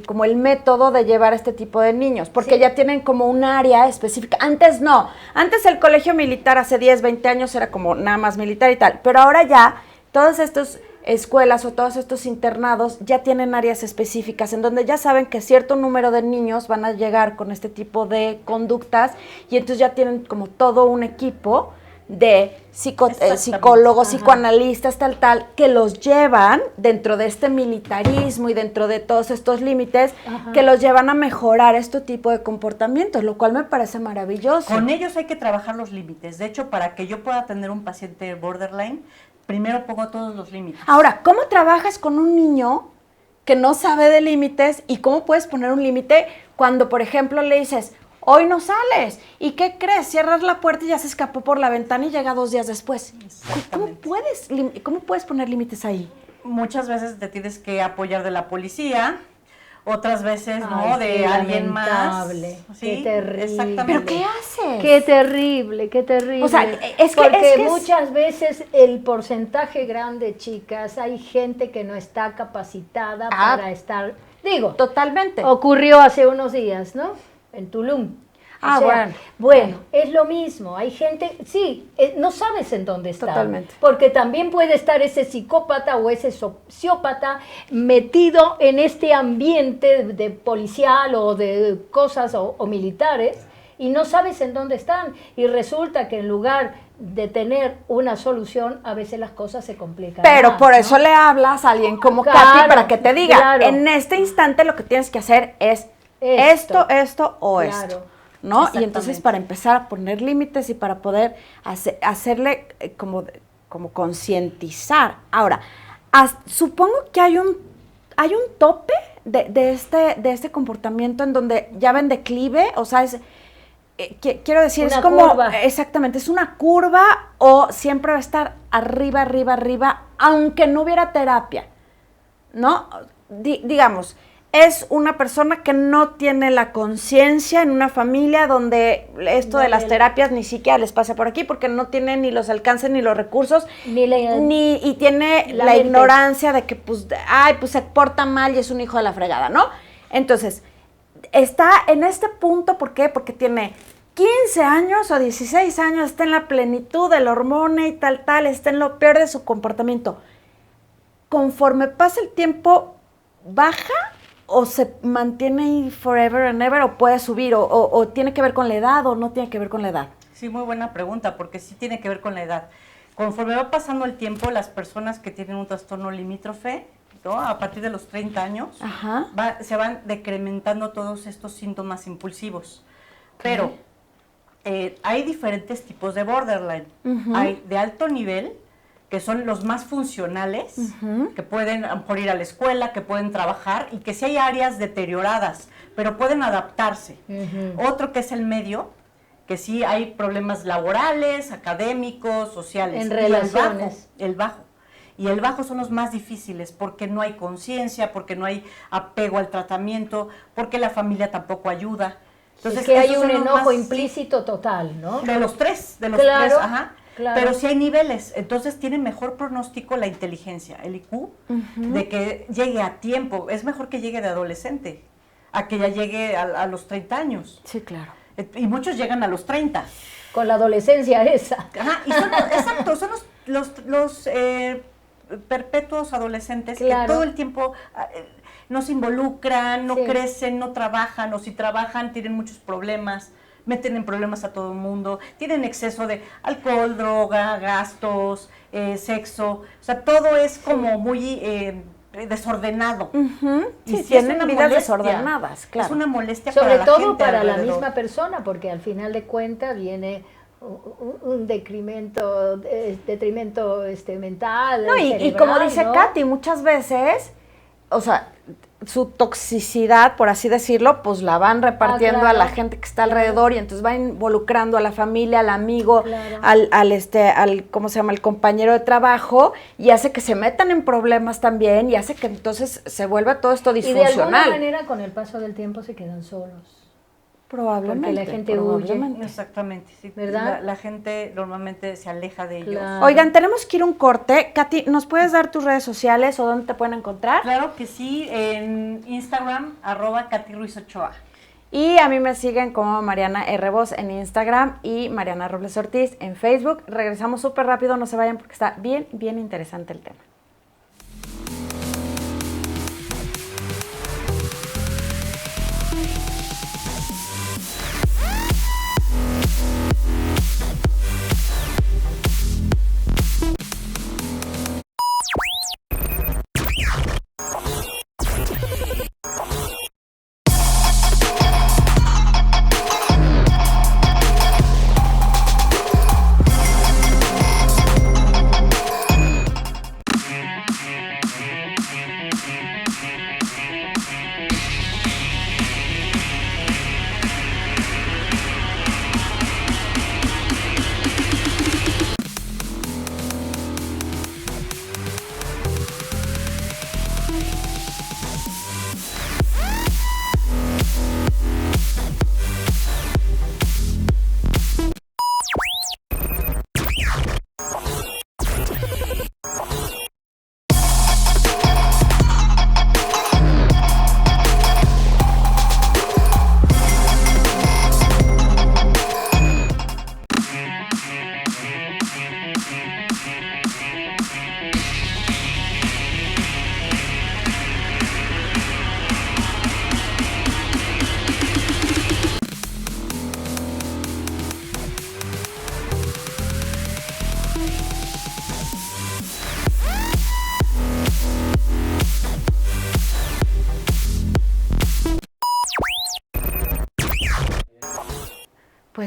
como el método de llevar a este tipo de niños, porque ya tienen como un área específica. Antes no, antes el colegio militar hace 10, 20 años era como nada más militar y tal, pero ahora ya todas estas escuelas o todos estos internados ya tienen áreas específicas en donde ya saben que cierto número de niños van a llegar con este tipo de conductas y entonces ya tienen como todo un equipo de psicólogos, psicoanalistas, tal, que los llevan dentro de este militarismo y dentro de todos estos límites, que los llevan a mejorar este tipo de comportamientos, lo cual me parece maravilloso. Con ellos hay que trabajar los límites. De hecho, para que yo pueda tener un paciente borderline, primero pongo todos los límites. Ahora, ¿cómo trabajas con un niño que no sabe de límites y cómo puedes poner un límite cuando, por ejemplo, le dices, hoy no sales? ¿Y qué crees? Cierras la puerta y ya se escapó por la ventana y llega 2 días después. ¿Cómo puedes poner límites ahí? Muchas veces te tienes que apoyar de la policía, otras veces, Ay, de qué alguien más. lamentable, qué terrible. Exactamente. ¿Pero qué haces? Qué terrible, qué terrible. O sea, porque es que muchas veces el porcentaje grande, chicas, hay gente que no está capacitada para estar, Totalmente. ocurrió hace unos días, ¿no? En Tulum. Bueno, es lo mismo. Hay gente, no sabes en dónde está. Totalmente. Porque también puede estar ese psicópata o ese sociópata metido en este ambiente de policial o de cosas o militares y no sabes en dónde están. Y resulta que en lugar de tener una solución, a veces las cosas se complican. Pero más, por ¿no? eso le hablas a alguien como Claro, Katy para que te diga, claro. en este instante lo que tienes que hacer es Esto. esto o Claro. esto, ¿no? Y entonces Exactamente. para empezar a poner límites y para poder hacerle como concientizar. Ahora, supongo que hay un tope de este comportamiento en donde ya ven declive, o sea, quiero decir, Una es como, curva. exactamente, es una curva o siempre va a estar arriba, arriba, arriba, aunque no hubiera terapia, ¿no? Digamos, es una persona que no tiene la conciencia en una familia donde esto de las terapias ni siquiera les pasa por aquí porque no tiene ni los alcances ni los recursos y tiene la ignorancia de que pues se porta mal y es un hijo de la fregada, ¿no? Entonces, está en este punto, ¿por qué? Porque tiene 15 años o 16 años, está en la plenitud de la hormona y tal, está en lo peor de su comportamiento. Conforme pasa el tiempo, ¿baja o se mantiene ahí forever and ever o puede subir o tiene que ver con la edad o no tiene que ver con la edad? Sí, muy buena pregunta, porque sí tiene que ver con la edad. Conforme va pasando el tiempo, las personas que tienen un trastorno limítrofe, ¿no? A partir de los 30 años, Ajá. se van decrementando todos estos síntomas impulsivos. Pero hay diferentes tipos de borderline. Hay de alto nivel, que son los más funcionales, que pueden a lo mejor ir a la escuela, que pueden trabajar y que sí hay áreas deterioradas, pero pueden adaptarse. Otro que es el medio, que sí hay problemas laborales, académicos, sociales. En Y relaciones. el bajo. Y el bajo son los más difíciles porque no hay conciencia, porque no hay apego al tratamiento, porque la familia tampoco ayuda. Entonces, es que hay esos un son los enojo más- implícito total, ¿no? de los tres, Claro, ajá. claro. Pero sí hay niveles, entonces tiene mejor pronóstico la inteligencia, el IQ, de que llegue a tiempo. Es mejor que llegue de adolescente, a que ya llegue a los 30 años. Sí, claro. Y muchos llegan a los 30. Con la adolescencia esa. Ajá, y son, exacto, son los perpetuos adolescentes Claro. que todo el tiempo no se involucran, no Sí. crecen, no trabajan, o si trabajan tienen muchos problemas, meten en problemas a todo el mundo, tienen exceso de alcohol, droga, gastos, sexo, o sea, todo es como muy desordenado. Y Sí, sí es tienen una vidas molestia. desordenadas, claro. Es una molestia para Sobre la todo gente para la alrededor. misma persona, porque al final de cuentas viene un detrimento mental. No, y cerebral, como dice ¿no? Katy, muchas veces, o sea, su toxicidad, por así decirlo, pues la van repartiendo claro. a la gente que está alrededor y entonces va involucrando a la familia, al amigo, Claro. al ¿cómo se llama? El compañero de trabajo y hace que se metan en problemas también y hace que entonces se vuelva todo esto Y de alguna disfuncional. manera con el paso del tiempo se quedan solos. Probablemente. Porque la gente probablemente. Exactamente, sí. ¿Verdad? La gente normalmente se aleja de ellos. Claro. Oigan, tenemos que ir a un corte. Katy, ¿nos puedes dar tus redes sociales o dónde te pueden encontrar? Claro que sí, en Instagram, @Katy Ruiz Ochoa. Y a mí me siguen como Mariana R. Voz en Instagram y Mariana Robles Ortiz en Facebook. Regresamos súper rápido, no se vayan porque está bien, bien interesante el tema.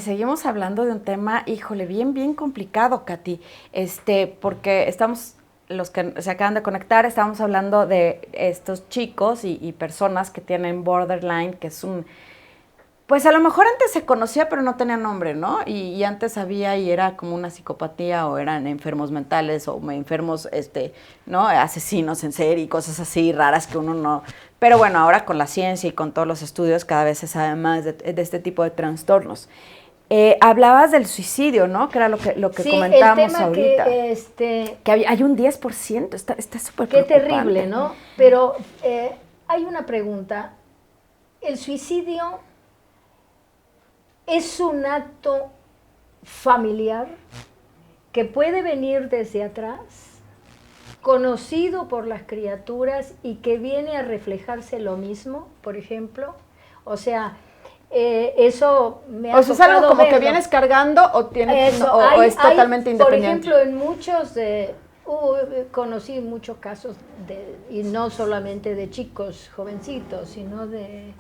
pues seguimos hablando de un tema, híjole, bien complicado, Katy, porque los que se acaban de conectar, estamos hablando de estos chicos y personas que tienen borderline, que es pues a lo mejor antes se conocía pero no tenía nombre, ¿no? Y antes había y era como una psicopatía o eran enfermos mentales o enfermos, ¿no? Asesinos en serie y cosas así raras que uno no... Pero bueno, ahora con la ciencia y con todos los estudios cada vez se sabe más de este tipo de trastornos. Hablabas del suicidio, ¿no? Que era lo que sí, comentábamos el tema ahorita. Que hay un 10%, está súper qué preocupante. terrible, ¿no? Pero hay una pregunta. ¿El suicidio es un acto familiar que puede venir desde atrás, conocido por las criaturas y que viene a reflejarse lo mismo, por ejemplo? O sea, eso me ha O sea, es algo como verlo. que vienes cargando o es totalmente independiente. Por ejemplo, en muchos conocí muchos casos y no solamente de chicos jovencitos, sino de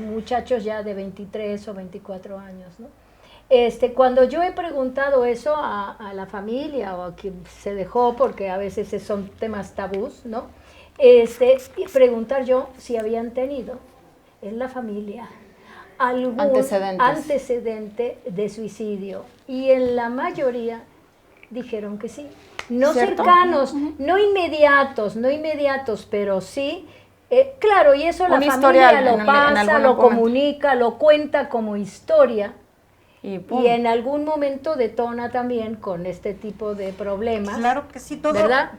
muchachos ya de 23 o 24 años, ¿no? Cuando yo he preguntado eso a la familia o a quien se dejó, porque a veces son temas tabús, ¿no? Y preguntar yo si habían tenido en la familia algún antecedente de suicidio, y en la mayoría dijeron que sí. No ¿cierto? Cercanos, no inmediatos, pero sí. Claro, y eso la familia lo pasa, lo comunica, lo cuenta como historia, y en algún momento detona también con este tipo de problemas. Claro que sí, ¿verdad?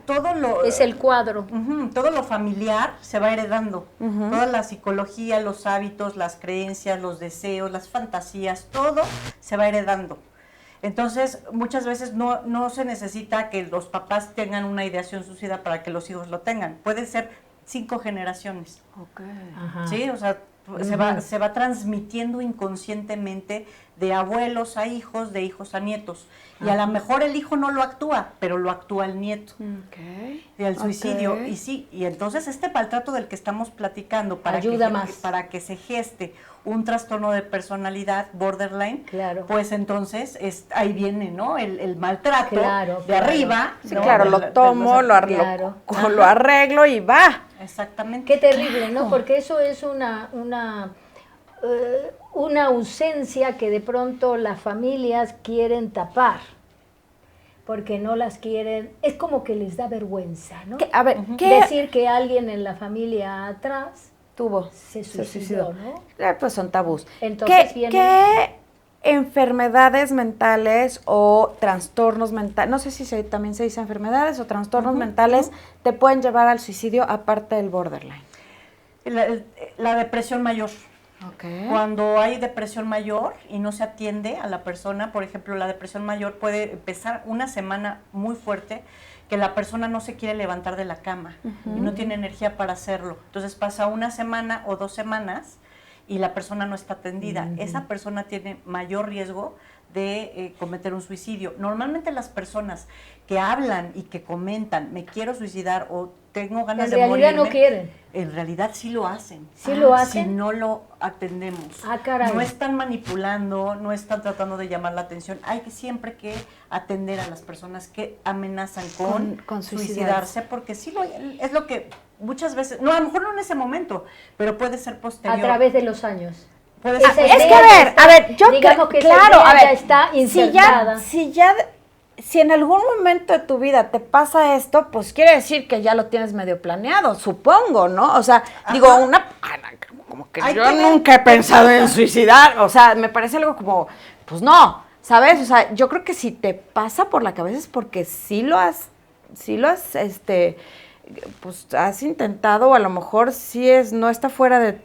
Es el cuadro. Todo lo familiar se va heredando. Toda la psicología, los hábitos, las creencias, los deseos, las fantasías, todo se va heredando. Entonces, muchas veces no se necesita que los papás tengan una ideación suicida para que los hijos lo tengan. Puede ser 5 generaciones. Okay. Sí, o sea, se va transmitiendo inconscientemente de abuelos a hijos, de hijos a nietos. Y a lo mejor el hijo no lo actúa, pero lo actúa el nieto. El suicidio. Y entonces este maltrato del que estamos platicando para que se geste un trastorno de personalidad borderline, claro. Pues entonces ahí viene, ¿no? El maltrato de arriba. Sí, ¿no? Lo arreglo y va. Exactamente. Qué terrible, ¿no? Porque eso es una ausencia que de pronto las familias quieren tapar, porque no las quieren, es como que les da vergüenza, ¿no? Decir que alguien en la familia atrás se suicidó, ¿no? Pues son tabús. Entonces ¿Qué enfermedades mentales o trastornos mentales, no sé si también se dice enfermedades o trastornos mentales, te pueden llevar al suicidio aparte del borderline? La depresión mayor. Okay. Cuando hay depresión mayor y no se atiende a la persona, por ejemplo, la depresión mayor puede empezar una semana muy fuerte, que la persona no se quiere levantar de la cama y no tiene energía para hacerlo. Entonces pasa una semana o 2 semanas y la persona no está atendida. Esa persona tiene mayor riesgo de cometer un suicidio. Normalmente las personas que hablan y que comentan, me quiero suicidar o tengo ganas de morirme, en realidad no quieren. En realidad sí lo hacen. ¿Sí lo hacen? Si no lo atendemos. Caray. No están manipulando, no están tratando de llamar la atención. Hay siempre que atender a las personas que amenazan con suicidarse, porque sí es lo que muchas veces, no, a lo mejor no en ese momento, pero puede ser posterior. A través de los años. Puede Es ser que a ver, yo digamos que claro, a ver, ya está insertada. Si en algún momento de tu vida te pasa esto, pues quiere decir que ya lo tienes medio planeado, supongo, ¿no? O sea, digo, como que yo nunca he pensado en suicidar, o sea, me parece algo como, pues no, ¿sabes? O sea, yo creo que si te pasa por la cabeza es porque sí lo has, pues has intentado, o a lo mejor no está fuera de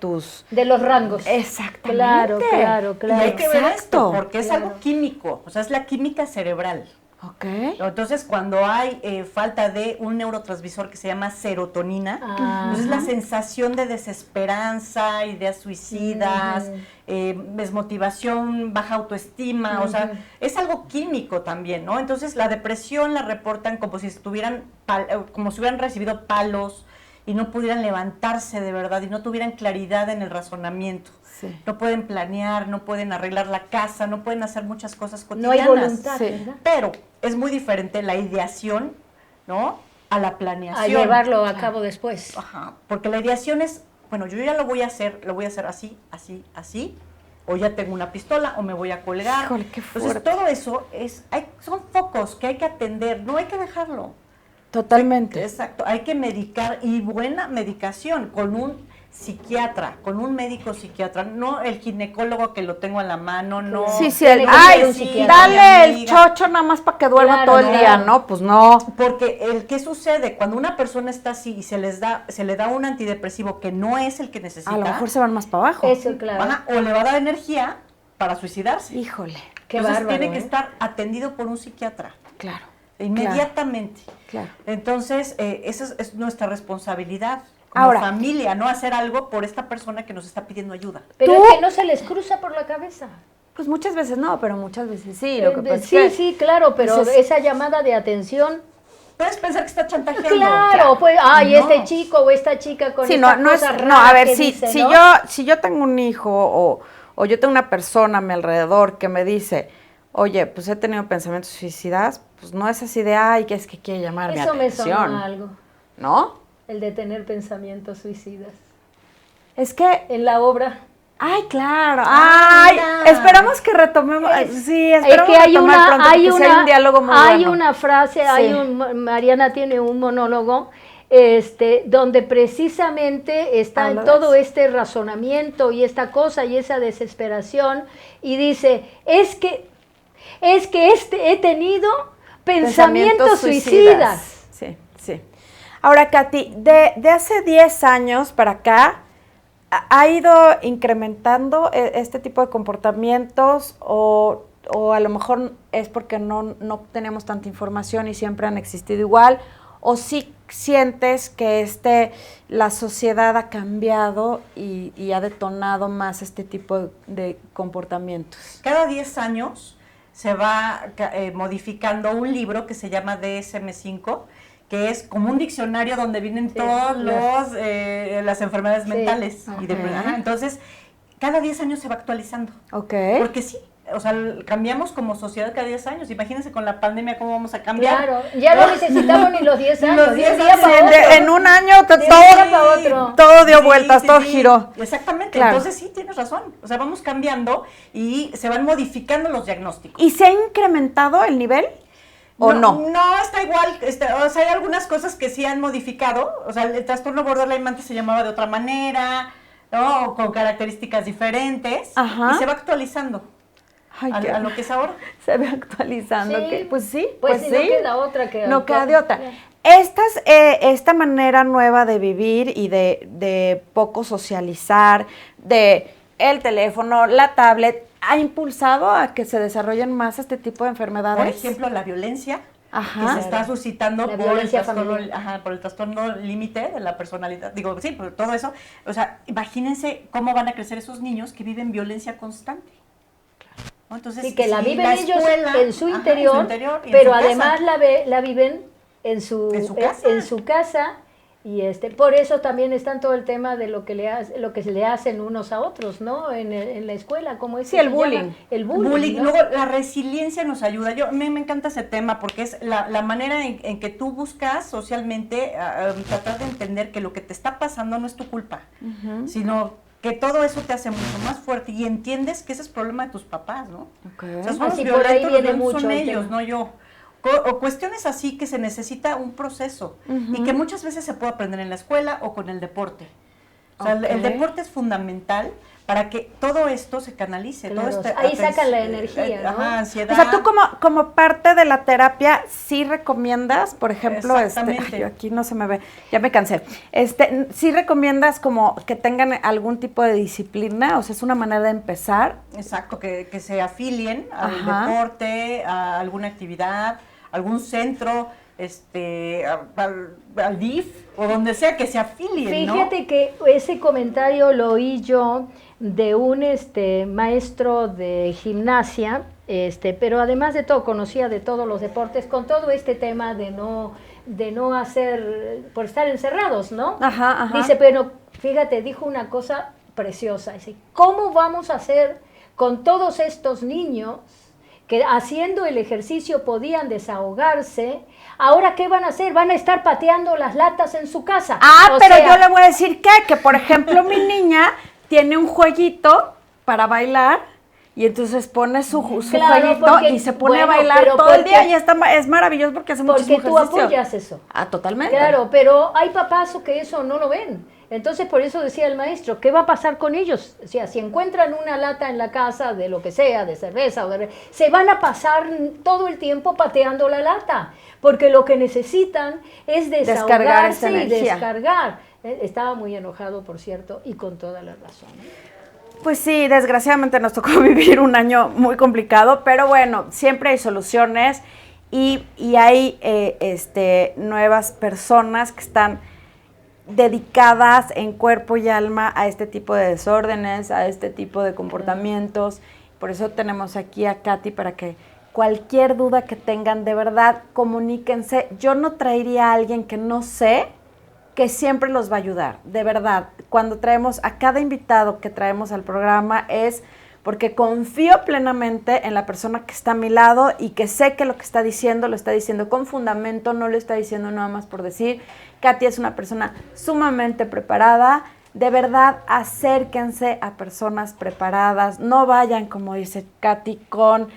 los rangos. Exactamente. Claro. Y hay que ver esto, porque es algo químico, o sea, es la química cerebral. Okay. Entonces, cuando hay falta de un neurotransmisor que se llama serotonina, entonces la sensación de desesperanza, ideas suicidas, desmotivación, baja autoestima, o sea, es algo químico también, ¿no? Entonces, la depresión la reportan como si hubieran recibido palos y no pudieran levantarse de verdad y no tuvieran claridad en el razonamiento. Sí. No pueden planear, no pueden arreglar la casa, no pueden hacer muchas cosas No hay cotidianas. voluntad, Sí. ¿verdad? Pero es muy diferente la ideación, ¿no? A la planeación. A llevarlo a cabo después. Ajá, porque la ideación es, bueno, yo ya lo voy a hacer así, así, así, o ya tengo una pistola, o me voy a colgar. Híjole, qué Entonces, fuerte. todo eso son focos que hay que atender, no hay que dejarlo. Totalmente. Exacto, hay que medicar, y buena medicación, con un psiquiatra, con un médico psiquiatra, no el ginecólogo que lo tengo a la mano, no. Sí, sí, Tiene que ay, ser un sí, psiquiatra. dale el amiga. chocho nada más para que duerma Claro, todo el no. día, ¿no? Pues no. Porque ¿qué sucede? Cuando una persona está así y se le da un antidepresivo que no es el que necesita, A lo mejor se van más para abajo. Eso, claro. ajá, o le va a dar energía para suicidarse. Híjole, Qué Entonces bárbaro, tiene que ¿eh? estar atendido por un psiquiatra, claro. inmediatamente. Claro. Entonces, esa es nuestra responsabilidad como Ahora, familia, no hacer algo por esta persona que nos está pidiendo ayuda. Pero ¿Tú? es que no se les cruza por la cabeza. Pues muchas veces no, pero muchas veces sí. Lo que pasa es Sí, que- sí, claro, pero pues esa llamada de atención, Puedes pensar que está chantajeando. claro, pues, ay, No. este chico o esta chica con Sí, esta no es, cosa no, rara a ver, que si, dice, si ¿no? yo tengo un hijo o yo tengo una persona a mi alrededor que me dice, oye, pues he tenido pensamientos suicidas, pues no es así de, ay, que es que quiere llamar mi Eso me atención, sonó a algo, ¿no? el de tener pensamientos suicidas. Es que, En la obra. ay, claro, Ah, ay, mira. esperamos que retomemos, sí, Es esperamos que hay retomar una, pronto, hay porque sí hay un diálogo muy hay bueno. una frase, Sí. Mariana tiene un monólogo, donde precisamente está en ¿Habla de todo eso? este razonamiento y esta cosa y esa desesperación y dice, es que he tenido pensamientos suicidas. Sí, sí. Ahora, Katy, de hace 10 años para acá, ¿ha ido incrementando este tipo de comportamientos o a lo mejor es porque no tenemos tanta información y siempre han existido igual? ¿O sí sientes que la sociedad ha cambiado y ha detonado más este tipo de comportamientos? Cada 10 años se va modificando un libro que se llama DSM-5, que es como un diccionario donde vienen Sí, todas las- las enfermedades Sí, mentales. ajá. Ajá, entonces, cada 10 años se va actualizando. Ok. Porque sí, o sea, cambiamos como sociedad cada 10 años. Imagínense con la pandemia cómo vamos a cambiar. Claro, ya no necesitamos ni los 10 Ni años, los de un 10 día años. para Sí, otro. en un año De un día para otro. todo dio Sí, vueltas, sí, todo sí. giró. Exactamente, Claro. entonces sí, tienes razón. O sea, vamos cambiando y se van modificando los diagnósticos. ¿Y se ha incrementado el nivel o no? No, está igual. O sea, hay algunas cosas que sí han modificado. O sea, el trastorno borderline antes se llamaba de otra manera, ¿no? O con características diferentes. Ajá. Y se va actualizando Ay, a lo que es ahora. se ve actualizando. Sí. ¿qué? Pues sí, Pues sí, no queda otra que... No queda de otra. Ya. Esta manera nueva de vivir y de poco socializar, de el teléfono, la tablet, ¿ha impulsado a que se desarrollen más este tipo de enfermedades? Por ejemplo, la violencia Ajá. que se está suscitando La por el violencia trastorno, familiar. por el trastorno límite de la personalidad. Digo, sí, por todo eso. O sea, imagínense cómo van a crecer esos niños que viven violencia constante. ¿No? Entonces, Sí, que la si viven la ellos escuela- en su ajá, interior, y en pero su casa. además la viven en su casa. en su casa y por eso también está todo el tema de lo que se le hacen unos a otros, ¿no? En la escuela, ¿cómo es? Sí, que el se bullying. llama? El bullying. Bullying. ¿no? Luego, la resiliencia nos ayuda. A mí me encanta ese tema porque es la manera en que tú buscas socialmente tratar de entender que lo que te está pasando no es tu culpa, sino que todo eso te hace mucho más fuerte y entiendes que ese es problema de tus papás, ¿no? Ok. O sea, somos Así por ahí violentos, los viene violentos mucho son el ellos, tema. no yo. O cuestiones así que se necesita un proceso y que muchas veces se puede aprender en la escuela o con el deporte. O sea, Ok. el deporte es fundamental para que todo esto se canalice. Claro, todo este ahí sacan la energía, ¿no? Ajá, ansiedad. O sea, tú como parte de la terapia, ¿sí recomiendas, por ejemplo, Exactamente. ay, aquí no se me ve, ya me cansé, ¿sí recomiendas como que tengan algún tipo de disciplina? O sea, es una manera de empezar. Exacto, que se afilien al Ajá. deporte, a alguna actividad, algún centro, al DIF o donde sea que se afilien, ¿no? Fíjate que ese comentario lo oí yo de un maestro de gimnasia Pero además de todo, conocía de todos los deportes, con todo este tema de no hacer, por estar encerrados, ¿no? Ajá, ajá. Dice, pero fíjate, dijo una cosa preciosa, dice, ¿cómo vamos a hacer con todos estos niños que haciendo el ejercicio podían desahogarse? ¿Ahora qué van a hacer? ¿Van a estar pateando las latas en su casa? Pero yo le voy a decir que por ejemplo mi niña tiene un jueguito para bailar y entonces pone su Claro, jueguito porque, y se pone bueno, a bailar pero todo el porque- día y es maravilloso porque hace muchísimo Porque tú ejercicio. apoyas eso. Totalmente. Claro, pero hay papás que eso no lo ven. Entonces, por eso decía el maestro, ¿qué va a pasar con ellos? O sea, si encuentran una lata en la casa de lo que sea, de cerveza, se van a pasar todo el tiempo pateando la lata, porque lo que necesitan es Descargar esa desahogarse y energía. descargar. Estaba muy enojado, por cierto, y con toda la razón. Pues sí, desgraciadamente nos tocó vivir un año muy complicado, pero bueno, siempre hay soluciones y hay nuevas personas que están dedicadas en cuerpo y alma a este tipo de desórdenes, a este tipo de comportamientos. Por eso tenemos aquí a Katy para que cualquier duda que tengan, de verdad, comuníquense. Yo no traería a alguien que no sé, que siempre los va a ayudar, de verdad. Cuando traemos a cada invitado que traemos al programa es porque confío plenamente en la persona que está a mi lado y que sé que lo que está diciendo lo está diciendo con fundamento, no lo está diciendo nada más por decir. Katy es una persona sumamente preparada. De verdad, acérquense a personas preparadas. No vayan, como dice Katy, con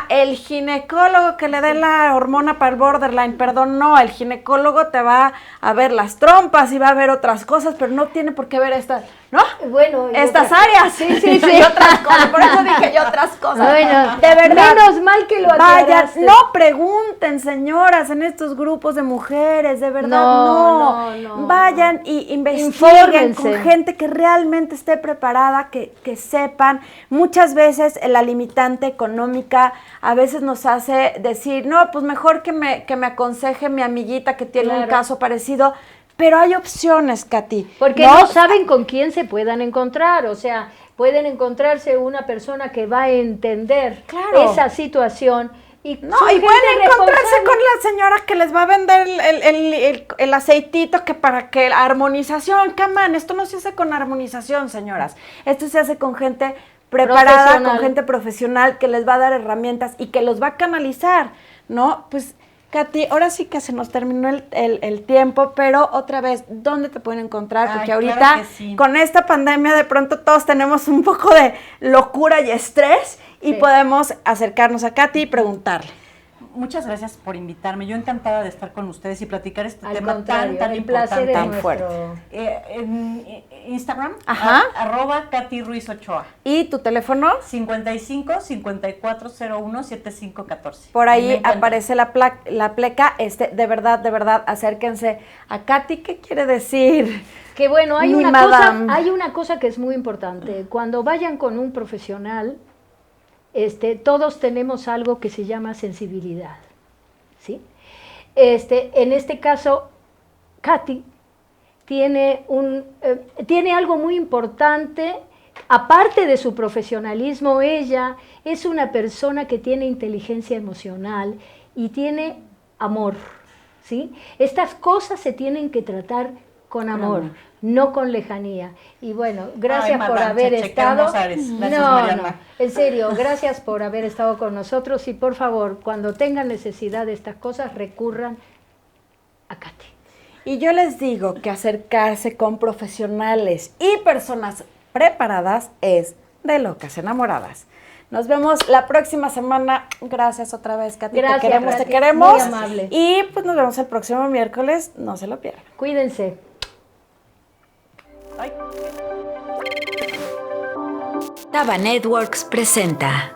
el ginecólogo que le dé la hormona para el borderline. Perdón, no, el ginecólogo te va a ver las trompas y va a ver otras cosas, pero no tiene por qué ver estas, ¿no? Bueno, Estas áreas. Sí. Y otras cosas, por eso dije yo otras cosas. Bueno, de verdad. menos mal que lo Vayan, aclaraste. no pregunten, señoras, en estos grupos de mujeres, de verdad, No. Vayan y investiguen Infórmense. con gente que realmente esté preparada, que sepan. Muchas veces la limitante económica a veces nos hace decir, no, pues mejor que me aconseje mi amiguita que tiene un Claro. caso parecido. Pero hay opciones, Katy. Porque no saben con quién se puedan encontrar, o sea, pueden encontrarse una persona que va a entender Claro. esa situación. Y No, son y gente pueden encontrarse responsable. con la señora que les va a vender el aceitito que para que la armonización, caman, esto no se hace con armonización, señoras. Esto se hace con gente preparada, Profesional. con gente profesional que les va a dar herramientas y que los va a canalizar, ¿no? Pues, Katy, ahora sí que se nos terminó el tiempo, pero otra vez, ¿dónde te pueden encontrar? Porque ahorita, claro que sí. con esta pandemia, de pronto todos tenemos un poco de locura y estrés y Sí. podemos acercarnos a Katy y preguntarle. Muchas gracias por invitarme. Yo encantada de estar con ustedes y platicar este Al tema contrario, tan el placer importante. es tan nuestro. fuerte. En Instagram, Ajá. @, Katy Ruiz Ochoa. ¿Y tu teléfono? 55 5401 7514. Por Me ahí encuentran. aparece la pleca. De verdad, acérquense a Katy. ¿Qué quiere decir? Que bueno, hay Mi una madame. cosa que es muy importante. Cuando vayan con un profesional, todos tenemos algo que se llama sensibilidad, ¿sí? En este caso, Katy tiene algo muy importante. Aparte de su profesionalismo, ella es una persona que tiene inteligencia emocional y tiene amor, ¿sí? Estas cosas se tienen que tratar con amor, no con lejanía. Y bueno, gracias Ay, por madame, haber che, qué estado. hermosa eres. Gracias, no, Mariana. en serio, gracias por haber estado con nosotros y por favor, cuando tengan necesidad de estas cosas, recurran a Katy. Y yo les digo que acercarse con profesionales y personas preparadas es de locas enamoradas. Nos vemos la próxima semana. Gracias otra vez, Katy. Gracias, te queremos, Katy. te queremos. Muy amable. Y pues nos vemos el próximo miércoles. No se lo pierdan. Cuídense. Taba Networks presenta